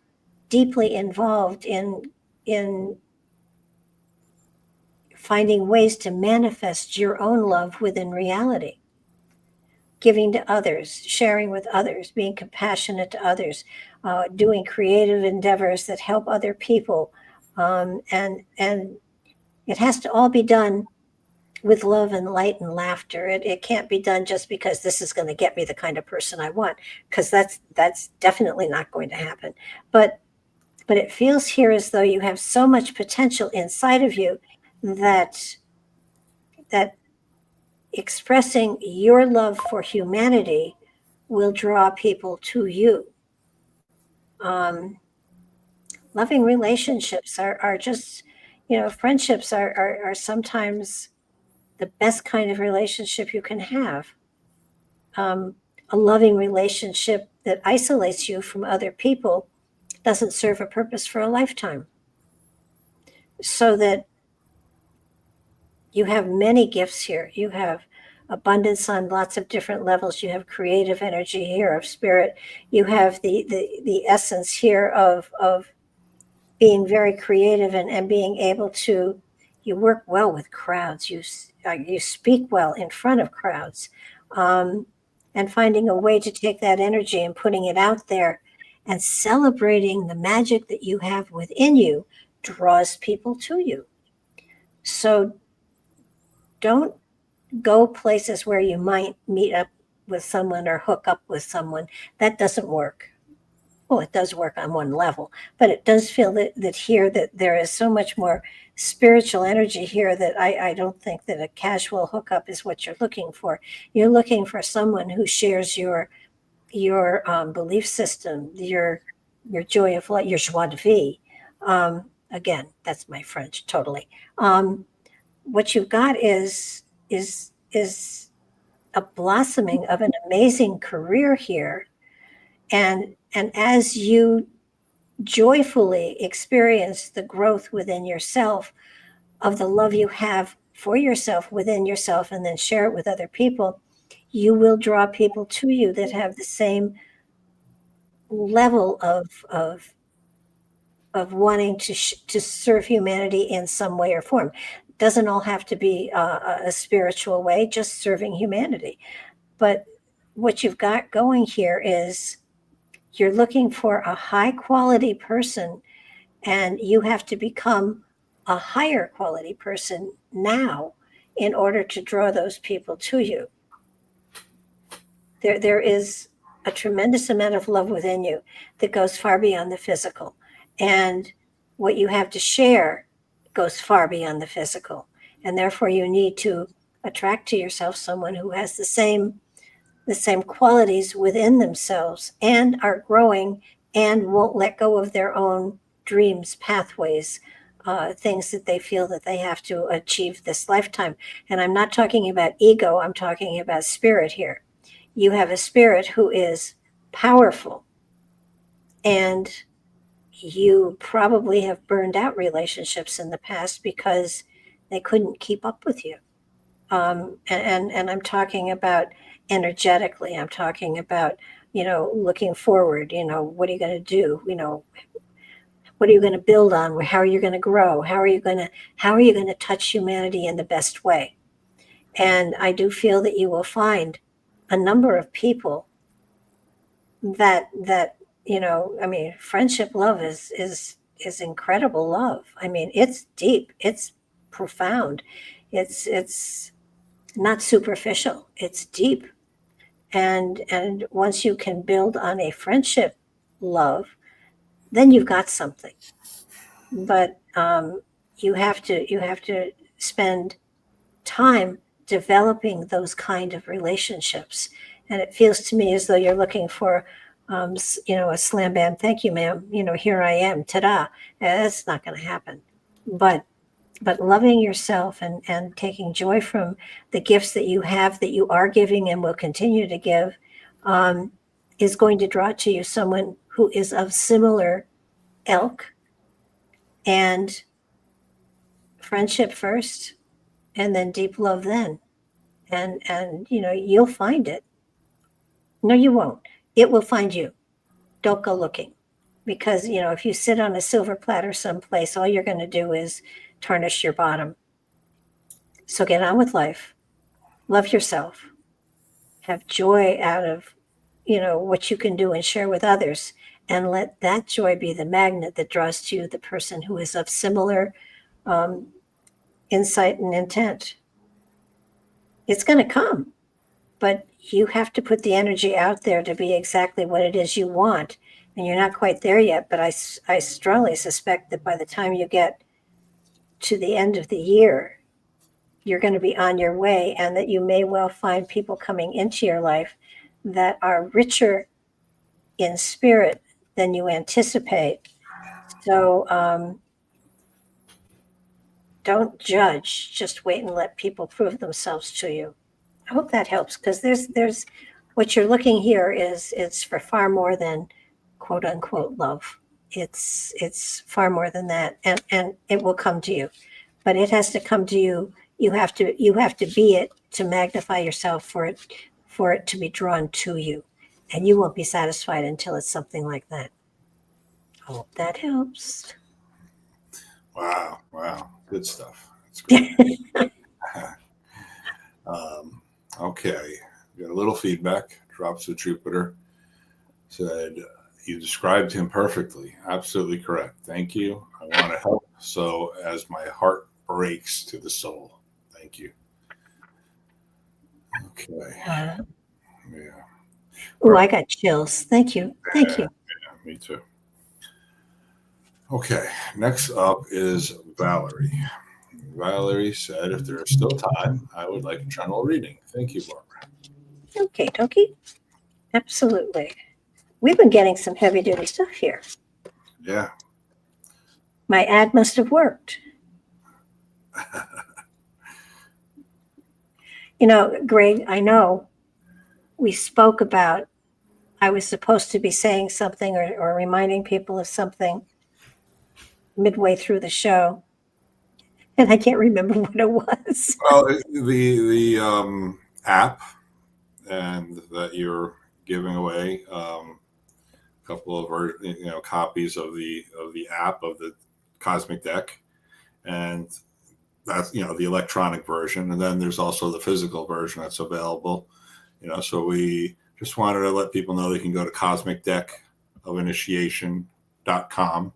S2: deeply involved in finding ways to manifest your own love within reality, giving to others, sharing with others, being compassionate to others, doing creative endeavors that help other people. And it has to all be done with love and light and laughter. It can't be done just because this is going to get me the kind of person I want, because that's definitely not going to happen. But it feels here as though you have so much potential inside of you that expressing your love for humanity will draw people to you. Loving relationships are just, friendships are sometimes the best kind of relationship you can have. A loving relationship that isolates you from other people doesn't serve a purpose for a lifetime. So that you have many gifts here. You have abundance on lots of different levels. You have creative energy here of spirit. You have the essence here of being very creative and being able to, you work well with crowds. You speak well in front of crowds, and finding a way to take that energy and putting it out there and celebrating the magic that you have within you draws people to you. So don't go places where you might meet up with someone or hook up with someone. That doesn't work. Well, it does work on one level, but it does feel that here that there is so much more spiritual energy here that I don't think that a casual hookup is what you're looking for. You're looking for someone who shares your belief system, your joy of life, your joie de vivre. Again, that's my French, totally. What you've got is a blossoming of an amazing career here, and as you joyfully experience the growth within yourself of the love you have for yourself within yourself, and then share it with other people, you will draw people to you that have the same level of wanting to serve humanity in some way or form. It doesn't all have to be a spiritual way, just serving humanity. But what you've got going here is you're looking for a high quality person, and you have to become a higher quality person now in order to draw those people to you. There is a tremendous amount of love within you that goes far beyond the physical. And what you have to share goes far beyond the physical. And therefore you need to attract to yourself someone who has the same qualities within themselves and are growing and won't let go of their own dreams, pathways, things that they feel that they have to achieve this lifetime. And I'm not talking about ego, I'm talking about spirit here. You have a spirit who is powerful, and you probably have burned out relationships in the past because they couldn't keep up with you. And I'm talking about energetically. I'm talking about, looking forward. What are you going to do? What are you going to build on? How are you going to grow? How are you going to touch humanity in the best way? And I do feel that you will find a number of people that friendship love is incredible love. I mean, it's deep, it's profound, it's not superficial, it's deep. And once you can build on a friendship love, then you've got something. But you have to spend time developing those kind of relationships. And it feels to me as though you're looking for, a slam bam, thank you, ma'am. Here I am, ta-da. That's not going to happen. But loving yourself and taking joy from the gifts that you have, that you are giving and will continue to give, is going to draw to you someone who is of similar ilk. And friendship first, and then deep love then. And you'll find it. No, you won't. It will find you. Don't go looking. Because, if you sit on a silver platter someplace, all you're going to do is tarnish your bottom. So get on with life, love yourself, have joy out of, what you can do and share with others, and let that joy be the magnet that draws to you the person who is of similar um, insight and intent. It's going to come, but you have to put the energy out there to be exactly what it is you want. And you're not quite there yet, but I strongly suspect that by the time you get to the end of the year, you're going to be on your way, and that you may well find people coming into your life that are richer in spirit than you anticipate. So don't judge, just wait and let people prove themselves to you. I hope that helps, because there's what you're looking here is it's for far more than quote unquote love. It's far more than that, and it will come to you, but it has to come to you. You have to be it to magnify yourself for it to be drawn to you, and you won't be satisfied until it's something like that. I hope that helps.
S3: Wow, good stuff. That's great. Okay, we got a little feedback. Drops of Jupiter said you described him perfectly. Absolutely correct. Thank you. I want to help so as my heart breaks to the soul. Thank you. Okay. Yeah.
S2: Oh, I got chills. Thank you. Thank you.
S3: Yeah, me too. Okay. Next up is Valerie. Valerie said, if there is still time, I would like a general reading. Thank you, Barbara.
S2: Okay, Toki. Absolutely. We've been getting some heavy duty stuff here.
S3: Yeah.
S2: My ad must have worked. Gregg, I know we spoke about I was supposed to be saying something or reminding people of something midway through the show, and I can't remember what it was.
S3: Well, the app and that you're giving away a couple of copies of the app of the Cosmic Deck, and that's the electronic version, and then there's also the physical version that's available. So we just wanted to let people know they can go to cosmicdeckofinitiation.com,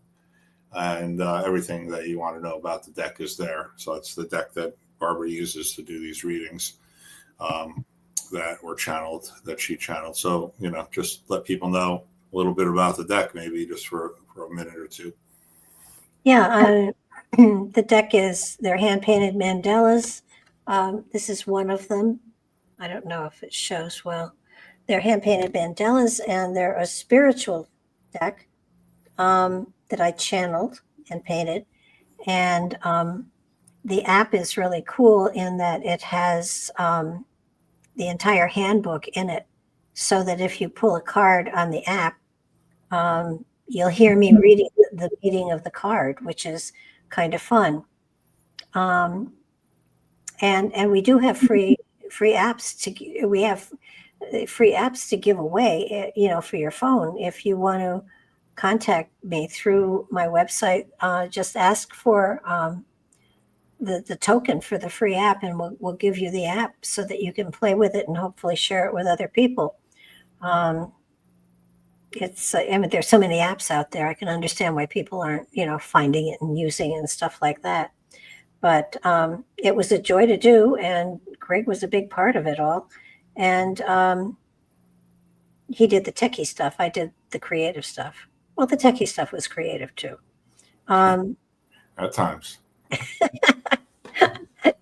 S3: and everything that you want to know about the deck is there. So it's the deck that Barbara uses to do these readings that she channeled. So, just let people know a little bit about the deck, maybe just for a minute or two.
S2: Yeah, the deck they're hand-painted mandalas. This is one of them. I don't know if it shows well. They're hand-painted mandalas, and they're a spiritual deck that I channeled and painted. And the app is really cool in that it has the entire handbook in it, so that if you pull a card on the app, you'll hear me reading the meaning of the card, which is kind of fun. And we do have free apps we have free apps to give away, for your phone. If you want to contact me through my website, just ask for the token for the free app, and we'll give you the app so that you can play with it and hopefully share it with other people. There's so many apps out there. I can understand why people aren't, finding it and using it and stuff like that. But it was a joy to do, and Gregg was a big part of it all. And he did the techie stuff. I did the creative stuff. Well, the techie stuff was creative too.
S3: At times.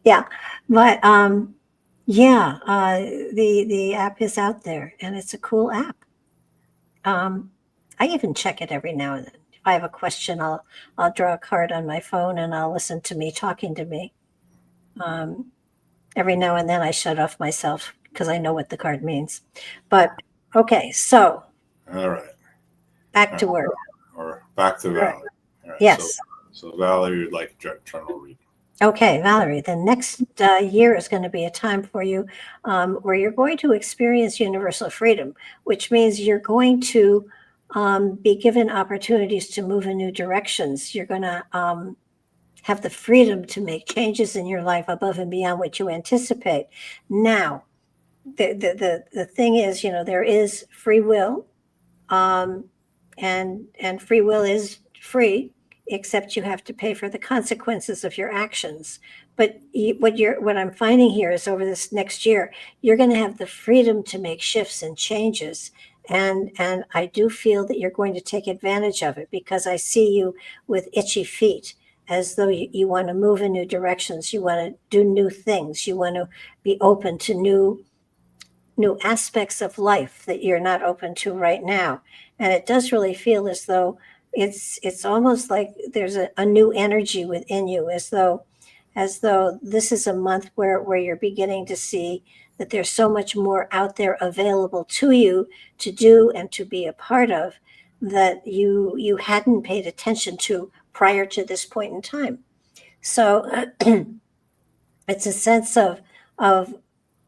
S2: Yeah, but the app is out there, and it's a cool app. I even check it every now and then. If I have a question, I'll draw a card on my phone, and I'll listen to me talking to me. Every now and then I shut off myself because I know what the card means. But okay, so
S3: all right,
S2: back to work.
S3: Or back to Valerie. All right,
S2: yes.
S3: So Valerie would like a general reading.
S2: Okay, Valerie, the next year is going to be a time for you where you're going to experience universal freedom, which means you're going to be given opportunities to move in new directions. You're going to have the freedom to make changes in your life above and beyond what you anticipate. Now, the thing is, there is free will, and free will is free, except you have to pay for the consequences of your actions. But what I'm finding here is over this next year, you're going to have the freedom to make shifts and changes. And I do feel that you're going to take advantage of it, because I see you with itchy feet, as though you want to move in new directions. You want to do new things. You want to be open to new aspects of life that you're not open to right now. And it does really feel as though it's almost like there's a new energy within you, as though this is a month where you're beginning to see that there's so much more out there available to you to do and to be a part of, that you hadn't paid attention to prior to this point in time. So it's a sense of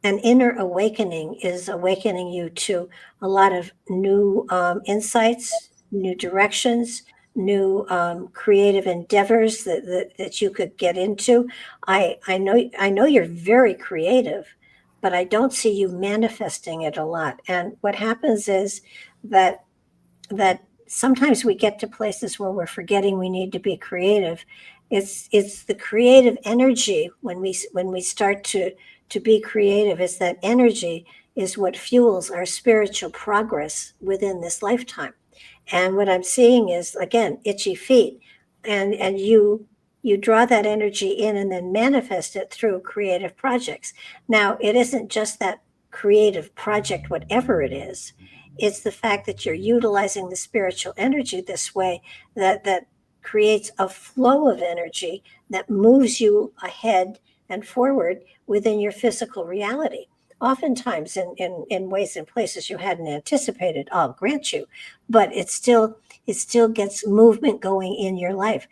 S2: an inner awakening is awakening you to a lot of new insights, new directions, new creative endeavors that you could get into. I know you're very creative, but I don't see you manifesting it a lot. And what happens is that sometimes we get to places where we're forgetting we need to be creative. It's the creative energy when we start to be creative. It's that energy is what fuels our spiritual progress within this lifetime. And what I'm seeing is, again, itchy feet, and you draw that energy in and then manifest it through creative projects. Now, it isn't just that creative project, whatever it is. It's the fact that you're utilizing the spiritual energy this way that creates a flow of energy that moves you ahead and forward within your physical reality. Oftentimes in ways and places you hadn't anticipated, I'll grant you, but it still gets movement going in your life.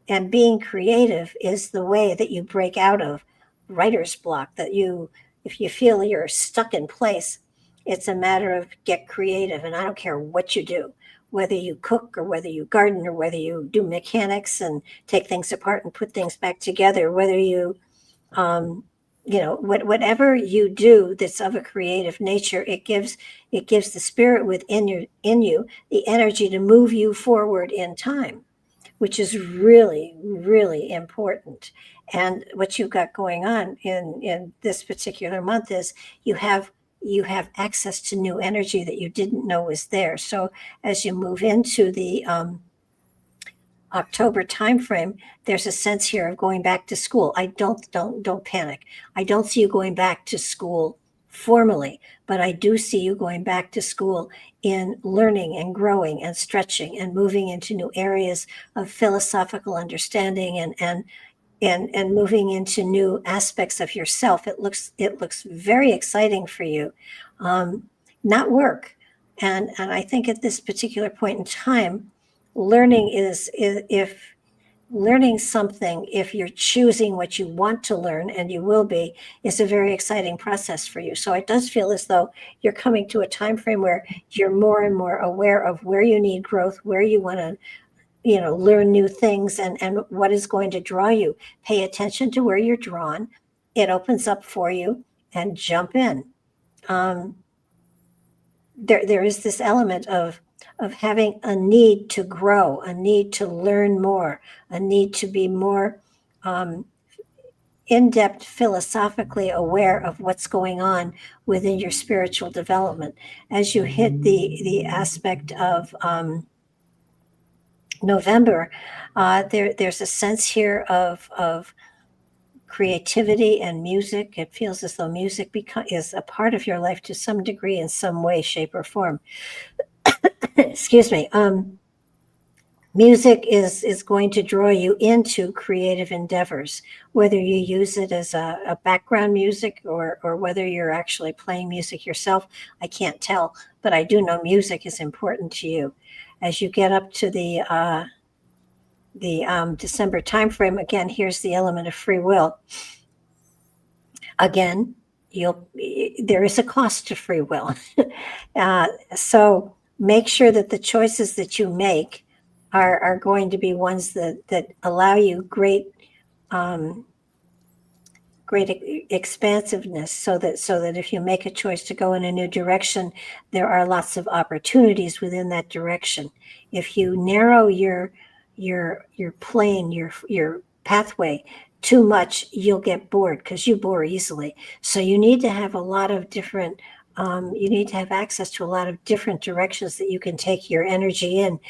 S2: And being creative is the way that you break out of writer's block, if you feel you're stuck in place, it's a matter of get creative. And I don't care what you do, whether you cook or whether you garden or whether you do mechanics and take things apart and put things back together, whether you, whatever you do that's of a creative nature, it gives the spirit within you the energy to move you forward in time, which is really, really important. And what you've got going on in this particular month is you have access to new energy that you didn't know was there. So as you move into the October timeframe, there's a sense here of going back to school. Don't panic. I don't see you going back to school formally, but I do see you going back to school in learning and growing and stretching and moving into new areas of philosophical understanding and moving into new aspects of yourself. It looks very exciting for you, not work. And I think at this particular point in time, learning is if learning something, if you're choosing what you want to learn, and you will be, is a very exciting process for you. So it does feel as though you're coming to a time frame where you're more and more aware of where you need growth, where you want to learn new things, and what is going to draw you. Pay attention to where you're drawn. It opens up for you, and jump in. There is this element of having a need to grow, a need to learn more, a need to be more in-depth philosophically aware of what's going on within your spiritual development. As you hit the aspect of November, there's a sense here of creativity and music. It feels as though music is a part of your life to some degree, in some way, shape, or form. Excuse me. Music is going to draw you into creative endeavors, whether you use it as a background music or whether you're actually playing music yourself. I can't tell, but I do know music is important to you. As you get up to the December timeframe, again, here's the element of free will. Again, there is a cost to free will. So make sure that the choices that you make are going to be ones that allow you great great expansiveness, so that if you make a choice to go in a new direction, there are lots of opportunities within that direction. If you narrow your plane, your pathway too much, you'll get bored, because you bore easily. So you need to have a lot of different you need to have access to a lot of different directions that you can take your energy in,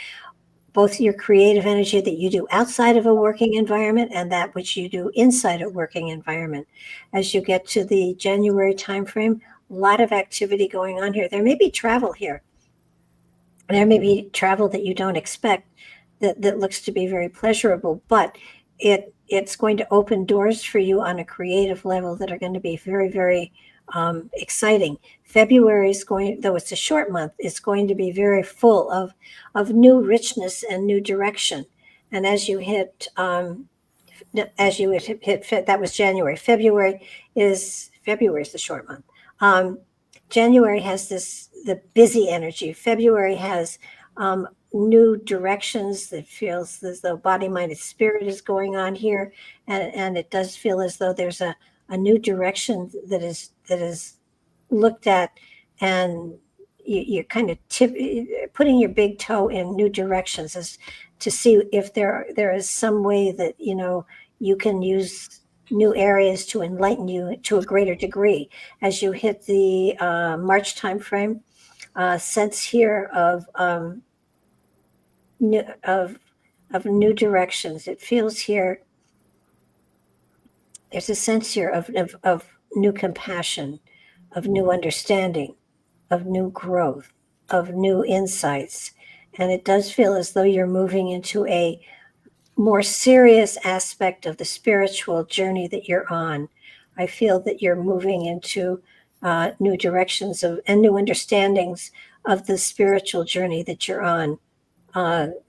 S2: both your creative energy that you do outside of a working environment and that which you do inside a working environment. As you get to the January timeframe, a lot of activity going on here. There may be travel here. There may be travel that you don't expect, that looks to be very pleasurable, but it's going to open doors for you on a creative level that are going to be very, very exciting. February is going, though it's a short month, it's going to be very full of new richness and new direction. And as you hit that was January. February is the short month. January has the busy energy. February has new directions that feels as though body, mind, and spirit is going on here, and it does feel as though there's a new direction that is looked at, and you're kind of putting your big toe in new directions as to see if there is some way that you can use new areas to enlighten you to a greater degree. As you hit the March timeframe, sense here of new directions. It feels here. There's a sense here of new compassion, of new understanding, of new growth, of new insights. And it does feel as though you're moving into a more serious aspect of the spiritual journey that you're on. I feel that you're moving into new directions and new understandings of the spiritual journey that you're on.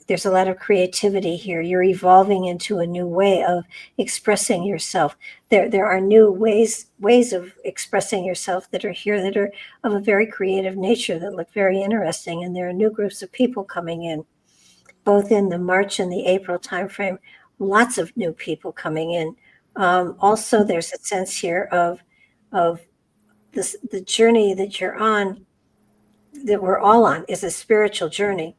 S2: There's a lot of creativity here. You're evolving into a new way of expressing yourself. There are new ways of expressing yourself that are here, that are of a very creative nature, that look very interesting. And there are new groups of people coming in, both in the March and the April timeframe. Lots of new people coming in. Also, there's a sense here of the journey that you're on, that we're all on, is a spiritual journey.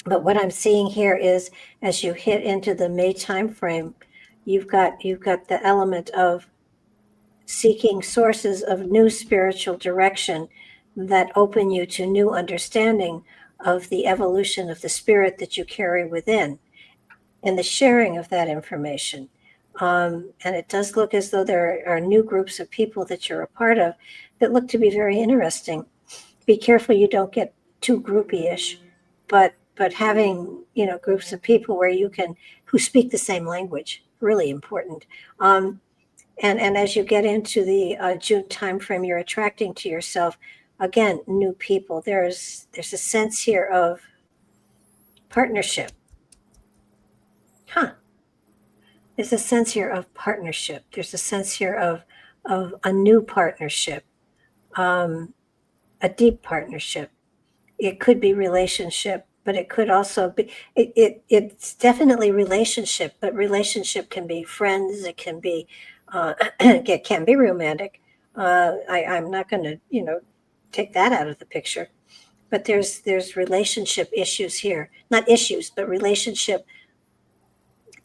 S2: But what I'm seeing here is, as you hit into the May timeframe, you've got the element of seeking sources of new spiritual direction that open you to new understanding of the evolution of the spirit that you carry within, and the sharing of that information. And it does look as though there are new groups of people that you're a part of that look to be very interesting. Be careful you don't get too groupie-ish, but having groups of people who speak the same language, really important. And as you get into the June timeframe, you're attracting to yourself again new people. There's a sense here of partnership. There's a sense here of partnership. There's a sense here of a new partnership, a deep partnership. It could be relationship, but it could also be, it's definitely relationship, but relationship can be friends. It can be, it can be romantic. I'm not going to, take that out of the picture, but there's relationship issues here, not issues, but relationship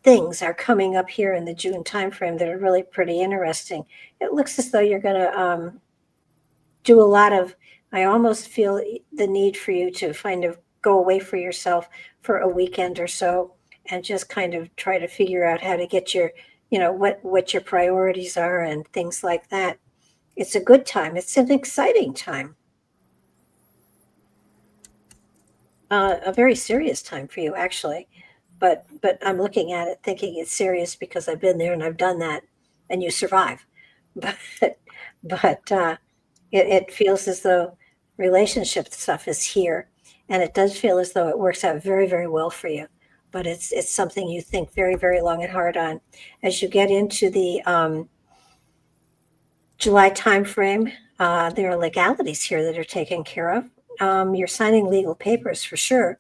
S2: things are coming up here in the June timeframe that are really pretty interesting. It looks as though you're going to do a lot of, I almost feel the need for you to kind of go away for yourself for a weekend or so and just kind of try to figure out how to get your, what your priorities are and things like that. It's a good time. It's an exciting time. A very serious time for you, actually. But I'm looking at it thinking it's serious because I've been there and I've done that, and you survive. But it feels as though relationship stuff is here, and it does feel as though it works out very, very well for you. But it's something you think very, very long and hard on. As you get into the July timeframe, there are legalities here that are taken care of. You're signing legal papers for sure.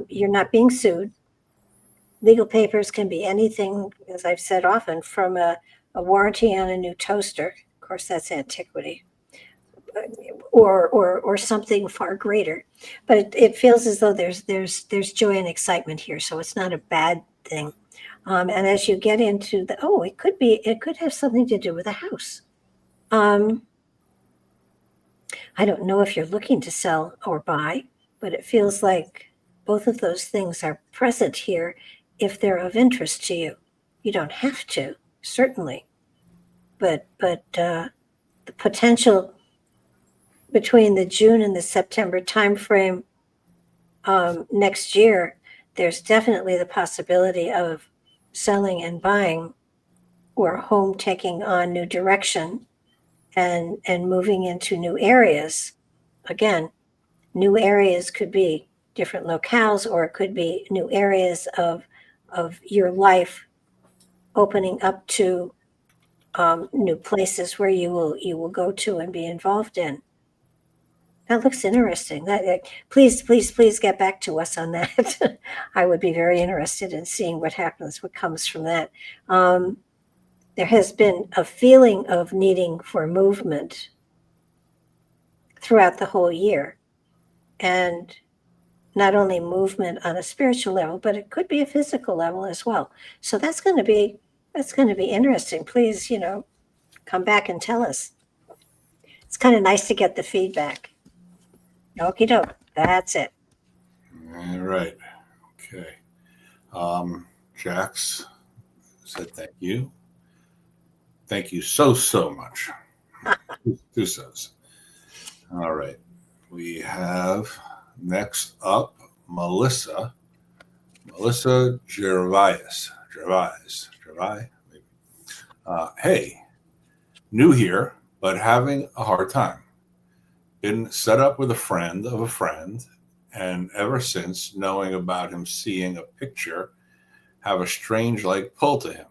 S2: You're not being sued. Legal papers can be anything, as I've said often, from a warranty on a new toaster. Of course, that's antiquity, or something far greater. But it feels as though there's joy and excitement here, so it's not a bad thing. And as you get into it could have something to do with a house. I don't know if you're looking to sell or buy, but it feels like both of those things are present here if they're of interest to you. You don't have to, certainly, but the potential between the June and the September timeframe next year, there's definitely the possibility of selling and buying, or home taking on new direction and moving into new areas. Again, new areas could be different locales, or it could be new areas of your life opening up to new places where you will go to and be involved in. That looks interesting. Please get back to us on that. I would be very interested in seeing what happens, what comes from that. There has been a feeling of needing for movement throughout the whole year, and not only movement on a spiritual level, but it could be a physical level as well. So that's going to be interesting. Please, come back and tell us. It's kind of nice to get the feedback. Okie doke. That's it.
S3: All right. Okay. Jax said thank you. Thank you so much. Who says? All right. We have next up Melissa Gervais. Maybe. Hey, new here, but having a hard time. Been set up with a friend of a friend, and ever since knowing about him seeing a picture, have a strange pull to him,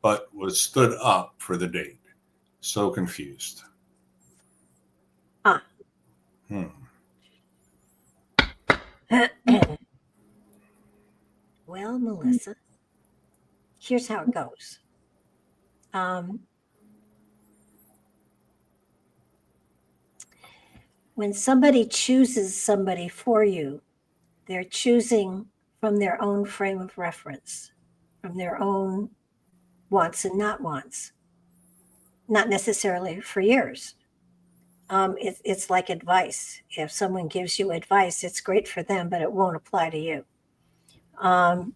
S3: but was stood up for the date. So confused.
S2: Well, Melissa, here's how it goes. When somebody chooses somebody for you, they're choosing from their own frame of reference, from their own wants and not wants, not necessarily for yours. It's like advice. If someone gives you advice, it's great for them, but it won't apply to you. I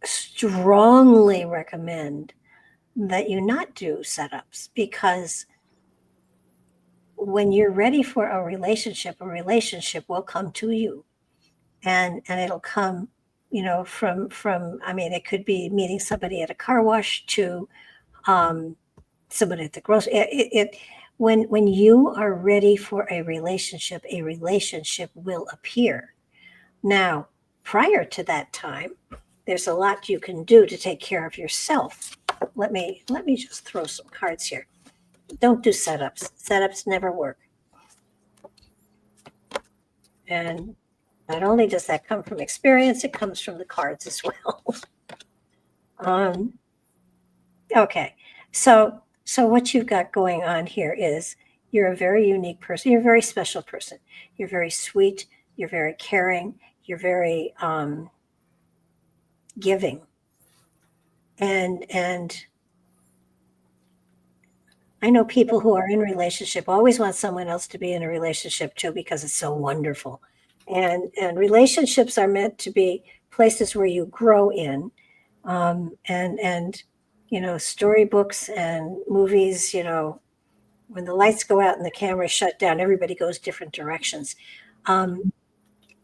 S2: strongly recommend that you not do setups, because when you're ready for a relationship will come to you, and it'll come, from it could be meeting somebody at a car wash to somebody at the grocery. When you are ready for a relationship will appear. Now, prior to that time, there's a lot you can do to take care of yourself. Let me just throw some cards here. Don't do setups. Setups never work. And not only does that come from experience, it comes from the cards as well. Okay, so what you've got going on here is you're a very unique person. You're a very special person. You're very sweet. You're very caring. You're very giving. And I know people who are in relationship always want someone else to be in a relationship too, because it's so wonderful. And relationships are meant to be places where you grow in. And storybooks and movies, when the lights go out and the camera shut down, everybody goes different directions.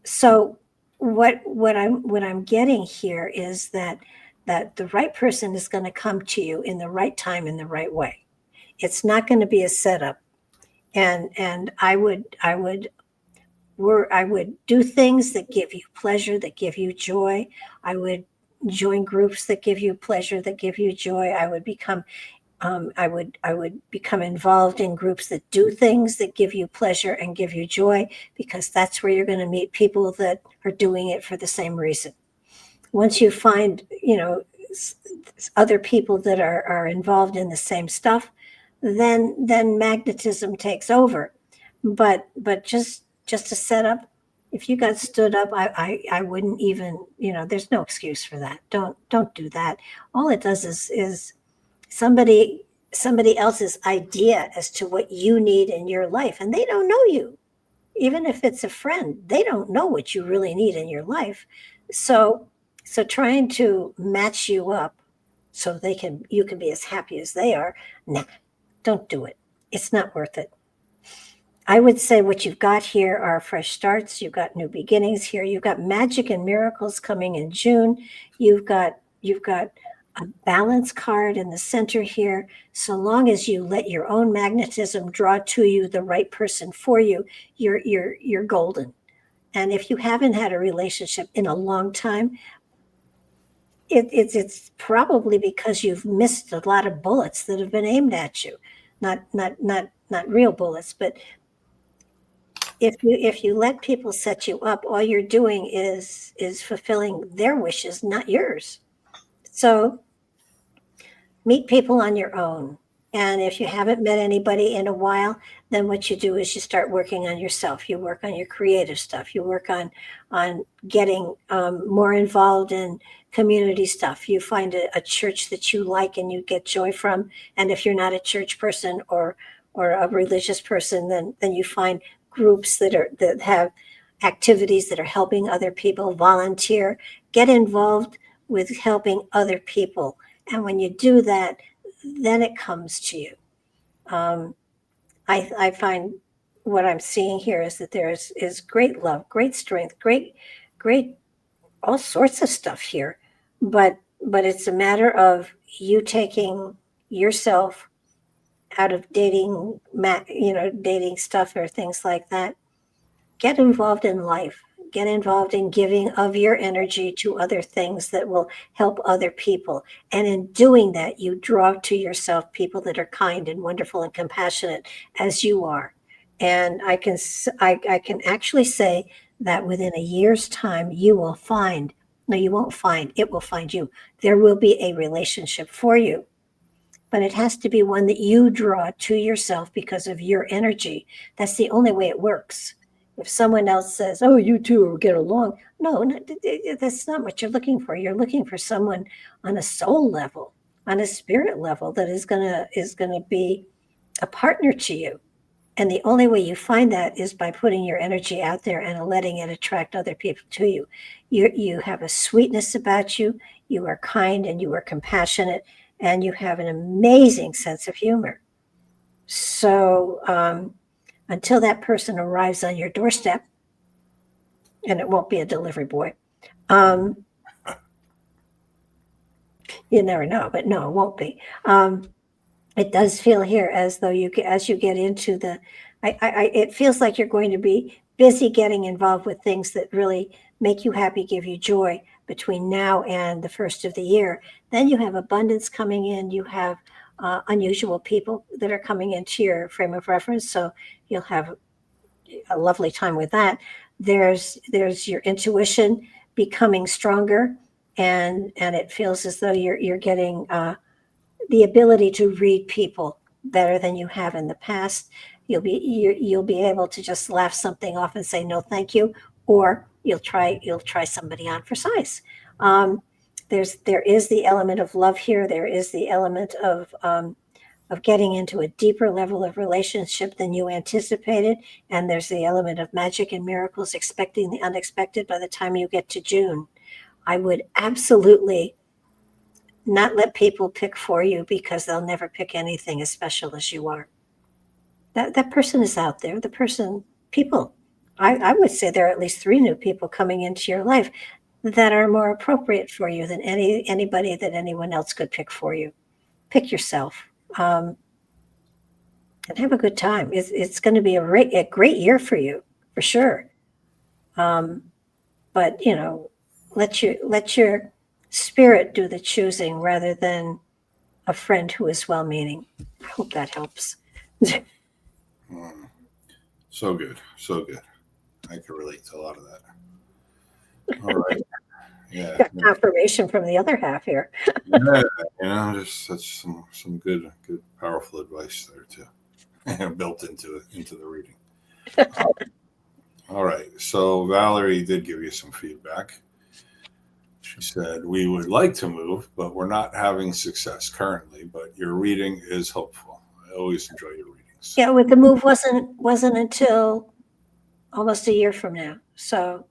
S2: So what I'm getting here is that the right person is going to come to you in the right time, in the right way. It's not going to be a setup. And I would do things that give you pleasure, that give you joy. I would join groups that give you pleasure, that give you joy. I would become involved in groups that do things that give you pleasure and give you joy, because that's where you're going to meet people that are doing it for the same reason. once you find, other people that are involved in the same stuff, then magnetism takes over. But just to set up, if you got stood up, I wouldn't even, there's no excuse for that. Don't do that. All it does is somebody else's idea as to what you need in your life, and they don't know you. Even if it's a friend, they don't know what you really need in your life. So trying to match you up so you can be as happy as they are, nah, don't do it. It's not worth it. I would say what you've got here are fresh starts. You've got new beginnings here. You've got magic and miracles coming in June. You've got a balance card in the center here. So long as you let your own magnetism draw to you the right person for you, you're golden. And if you haven't had a relationship in a long time, it's probably because you've missed a lot of bullets that have been aimed at you. Not real bullets, but if you let people set you up, all you're doing is fulfilling their wishes, not yours. So meet people on your own. And if you haven't met anybody in a while, then what you do is you start working on yourself. You work on your creative stuff. You work on getting more involved in community stuff. You find a church that you like and you get joy from. And if you're not a church person or a religious person, then you find groups that have activities that are helping other people. Volunteer. Get involved with helping other people. And when you do that, then it comes to you. I find what I'm seeing here is that there is great love, great strength, great all sorts of stuff here. But it's a matter of you taking yourself out of dating stuff or things like that. Get involved in life. Get involved in giving of your energy to other things that will help other people. And in doing that, you draw to yourself people that are kind and wonderful and compassionate as you are. And I can actually say that within a year's time, you will find, no, you won't find, it will find you. There will be a relationship for you. But it has to be one that you draw to yourself because of your energy. That's the only way it works. If someone else says, "Oh, you two will get along," no, that's not what you're looking for. You're looking for someone on a soul level, on a spirit level that is gonna be a partner to you. And the only way you find that is by putting your energy out there and letting it attract other people to you. You have a sweetness about you. You are kind and you are compassionate, and you have an amazing sense of humor. So until that person arrives on your doorstep, and it won't be a delivery boy, you never know, but no, it won't be. It does feel here as though as you get into it feels like you're going to be busy getting involved with things that really make you happy, give you joy between now and the first of the year. Then you have abundance coming in. You have unusual people that are coming into your frame of reference. So you'll have a lovely time with that. There's your intuition becoming stronger, and it feels as though you're getting the ability to read people better than you have in the past. You'll be able to just laugh something off and say no thank you, or you'll try somebody on for size. There is the element of love here. There is the element of getting into a deeper level of relationship than you anticipated, and there's the element of magic and miracles, expecting the unexpected by the time you get to June. I would absolutely not let people pick for you, because they'll never pick anything as special as you are. That person is out there. I would say there are at least 3 new people coming into your life that are more appropriate for you than anybody that anyone else could pick for you. Pick yourself and have a good time. It's going to be a great year for you, for sure. But let your spirit do the choosing rather than a friend who is well-meaning. I hope that helps.
S3: So good. I can relate to a lot of that. All right. Yeah.
S2: Got confirmation from the other half here.
S3: Yeah, just that's some good, powerful advice there too, built into the reading. All right, so Valerie did give you some feedback. She said, "We would like to move, but we're not having success currently. But your reading is hopeful. I always enjoy your readings."
S2: Yeah, with the move wasn't until almost a year from now, so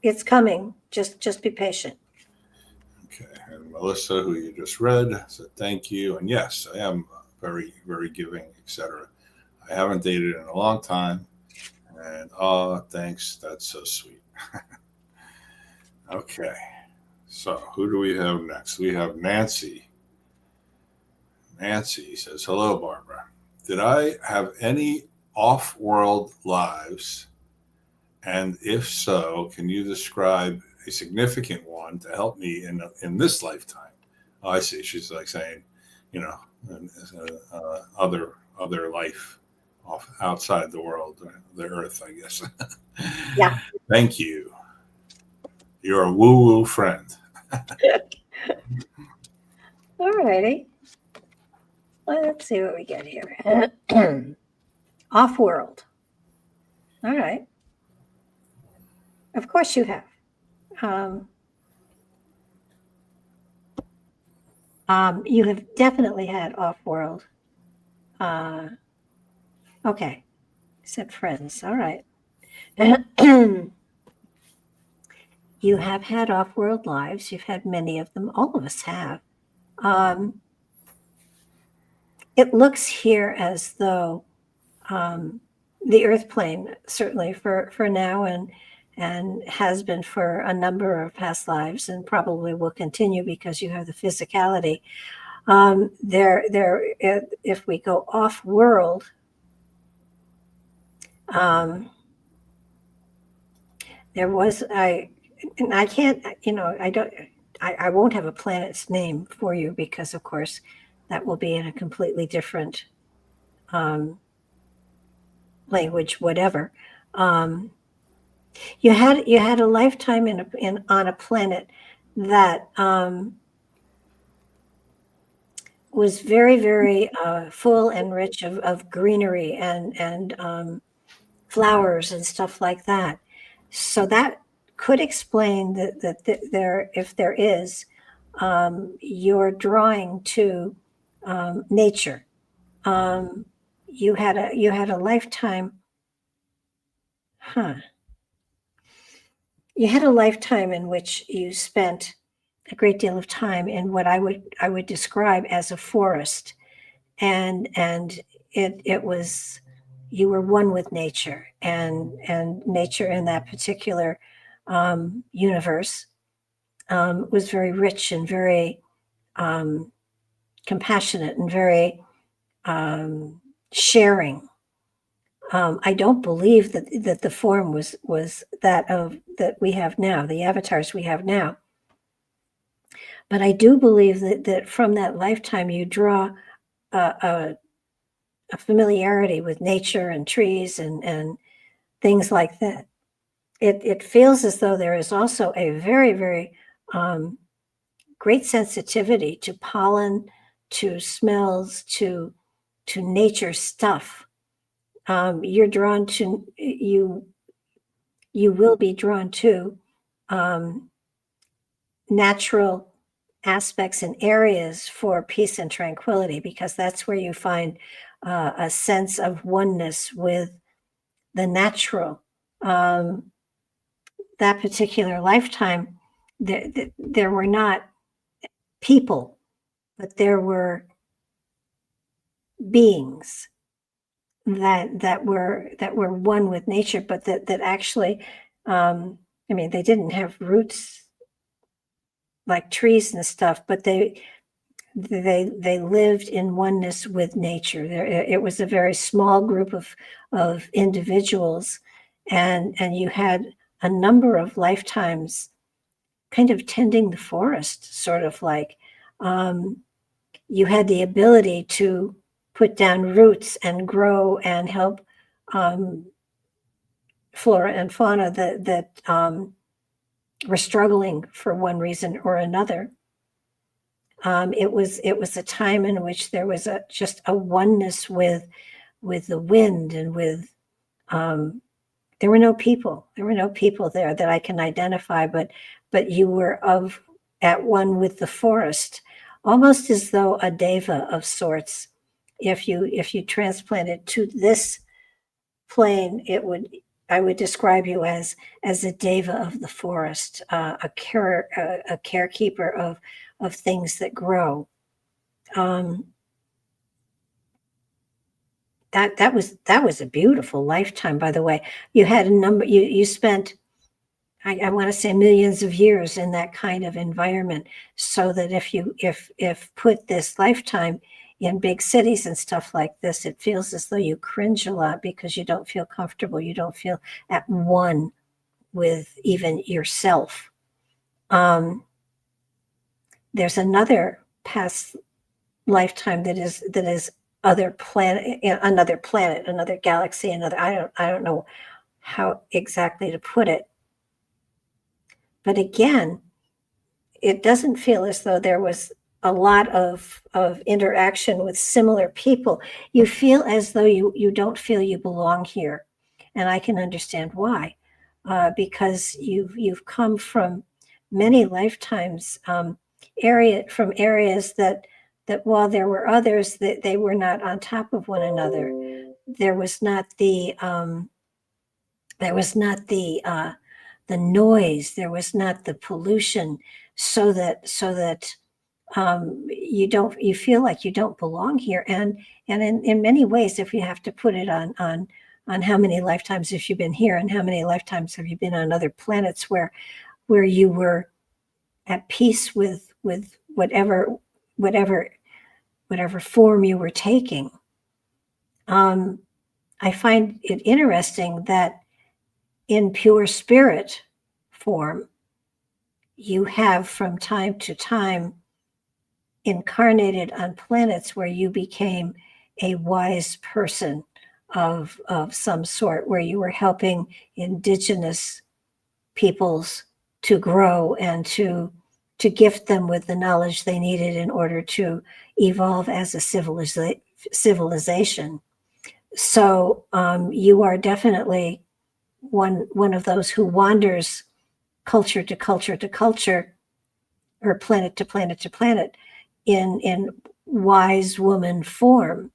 S2: it's coming. Just be patient.
S3: Okay, and Melissa, who you just read, said thank you, and yes, I am very, very giving, etc. I haven't dated in a long time, and thanks, that's so sweet. Okay, so who do we have next? We have Nancy. Nancy says, "Hello, Barbara. Did I have any off-world lives? And if so, can you describe a significant one to help me in this lifetime?" Oh, I see. She's like saying, you know, other life off outside the world, the Earth, I guess.
S2: Yeah.
S3: Thank you. You're a woo-woo friend.
S2: All righty. Let's see what we get here. Off-world. All right. Of course you have. You have definitely had off-world. Okay. Said friends. All right. You have had off-world lives. You've had many of them. All of us have. It looks here as though the Earth plane, certainly for now and has been for a number of past lives, and probably will continue because you have the physicality. If we go off-world, there was I can't, I won't have a planet's name for you because, of course, that will be in a completely different language, whatever. You had a lifetime on a planet that was very, very full and rich of greenery and flowers and stuff like that. So that could explain that there, if there is, you're drawing to nature. You had a lifetime, You had a lifetime in which you spent a great deal of time in what I would describe as a forest, and it was, you were one with nature, and nature in that particular universe was very rich and very compassionate and very sharing. I don't believe that the form was that we have now, the avatars we have now. But I do believe that from that lifetime you draw a familiarity with nature and trees and things like that. It feels as though there is also a very, very great sensitivity to pollen, to smells, to nature stuff. You're drawn to, you will be drawn to natural aspects and areas for peace and tranquility, because that's where you find a sense of oneness with the natural. That particular lifetime, there were not people, but there were beings that were one with nature, but that actually, they didn't have roots like trees and stuff, but they lived in oneness with nature. It was a very small group of individuals, and you had a number of lifetimes kind of tending the forest, sort of like you had the ability to put down roots and grow and help flora and fauna that were struggling for one reason or another. It was a time in which there was just a oneness with the wind and with there were no people. There were no people there that I can identify, but you were at one with the forest, almost as though a deva of sorts. If you transplant it to this plane, I would describe you as a deva of the forest, a carekeeper of things that grow. That was a beautiful lifetime, by the way. You had a number. You spent, I want to say, millions of years in that kind of environment, so that if put this lifetime in big cities and stuff like this, it feels as though you cringe a lot because you don't feel comfortable. You don't feel at one with even yourself. There's another past lifetime that is another planet, another galaxy, I don't know how exactly to put it. But again, it doesn't feel as though there was a lot of interaction with similar people. You feel as though you don't feel you belong here. And I can understand why, because you've come from many lifetimes, from areas that while there were others, that they were not on top of one another. There was not the noise. There was not the pollution, so that you feel like you don't belong here. And in many ways, if you have to put it on how many lifetimes have you been here and how many lifetimes have you been on other planets where you were at peace with whatever form you were taking. I find it interesting that in pure spirit form, you have from time to time incarnated on planets where you became a wise person of some sort, where you were helping indigenous peoples to grow and to gift them with the knowledge they needed in order to evolve as a civilization. So you are definitely one of those who wanders culture to culture to culture, or planet to planet to planet, in wise woman form.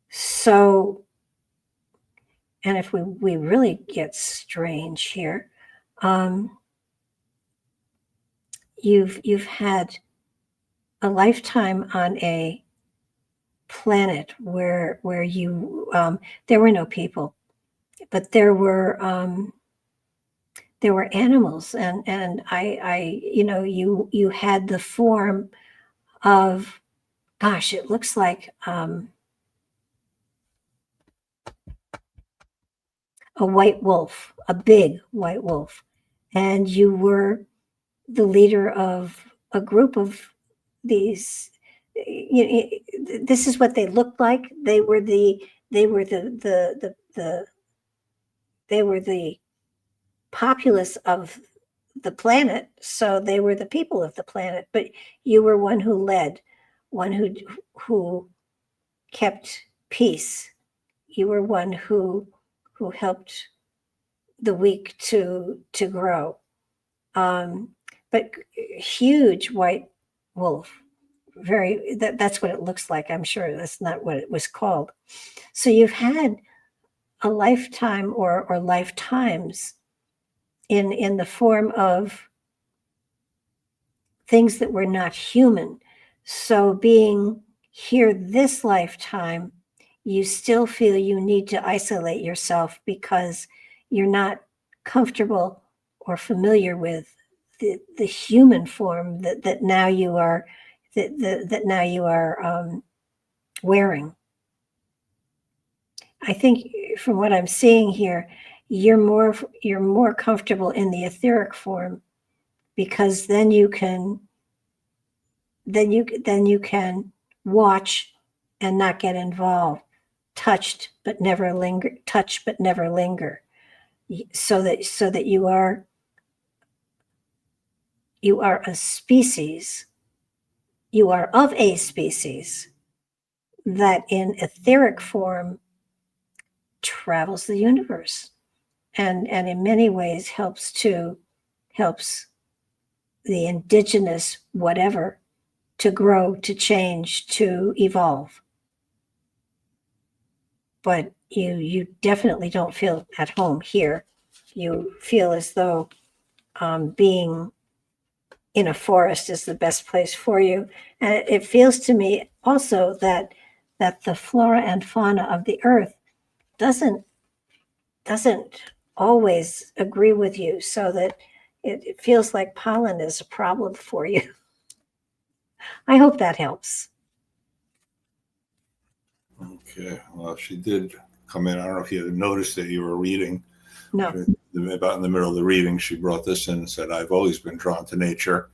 S2: So, and if we really get strange here, you've had a lifetime on a planet where you there were no people, but there were animals, and I you had the form of, gosh, it looks like a white wolf, a big white wolf, and you were the leader of a group of these. This is what they looked like. They were the populace of the planet, so they were the people of the planet. But you were one who led, one who kept peace. You were one who helped the weak to grow. But huge white wolf, that's what it looks like. I'm sure that's not what it was called. So you've had a lifetime or lifetimes in the form of things that were not human. So being here this lifetime, you still feel you need to isolate yourself because you're not comfortable or familiar with the human form that now you are wearing. I think from what I'm seeing here, you're more comfortable in the etheric form, because then you can watch and not get involved, touch but never linger. so that you are a species, you are of a species that in etheric form travels the universe and in many ways helps the indigenous whatever to grow, to change, to evolve. But you definitely don't feel at home here. You feel as though being in a forest is the best place for you. And it feels to me also that the flora and fauna of the earth doesn't always agree with you, so that it feels like pollen is a problem for you. I hope that helps.
S3: Okay. Well, she did come in. I don't know if you had noticed that you were reading.
S2: No.
S3: About in the middle of the reading, she brought this in and said, I've always been drawn to nature.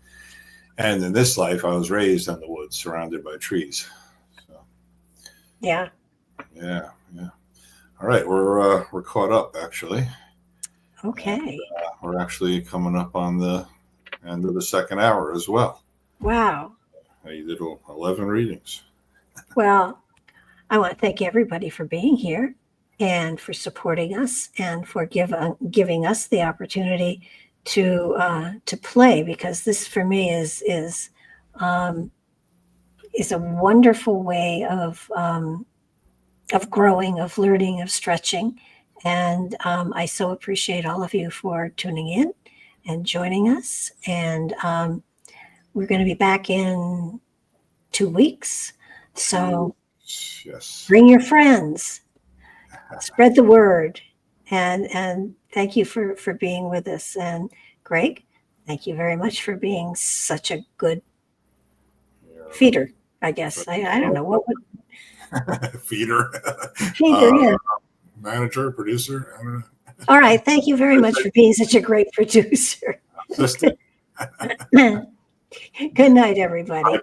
S3: And in this life, I was raised in the woods, surrounded by trees. So,
S2: Yeah.
S3: Yeah. All right. We're caught up, actually.
S2: Okay.
S3: And, we're actually coming up on the end of the second hour as well.
S2: Wow.
S3: You did 11 readings.
S2: Well, I want to thank everybody for being here and for supporting us and for giving us the opportunity to play, because this for me is a wonderful way of growing, of learning, of stretching. And I so appreciate all of you for tuning in and joining us. And we're going to be back in 2 weeks. So
S3: yes,
S2: bring your friends, spread the word, and thank you for being with us. And Gregg, thank you very much for being such a good feeder, I guess. I don't know what would
S3: feeder,
S2: yeah.
S3: Manager, producer. I don't know.
S2: All right. Thank you very much for being such a great producer.
S3: Assistant.
S2: Good night, everybody.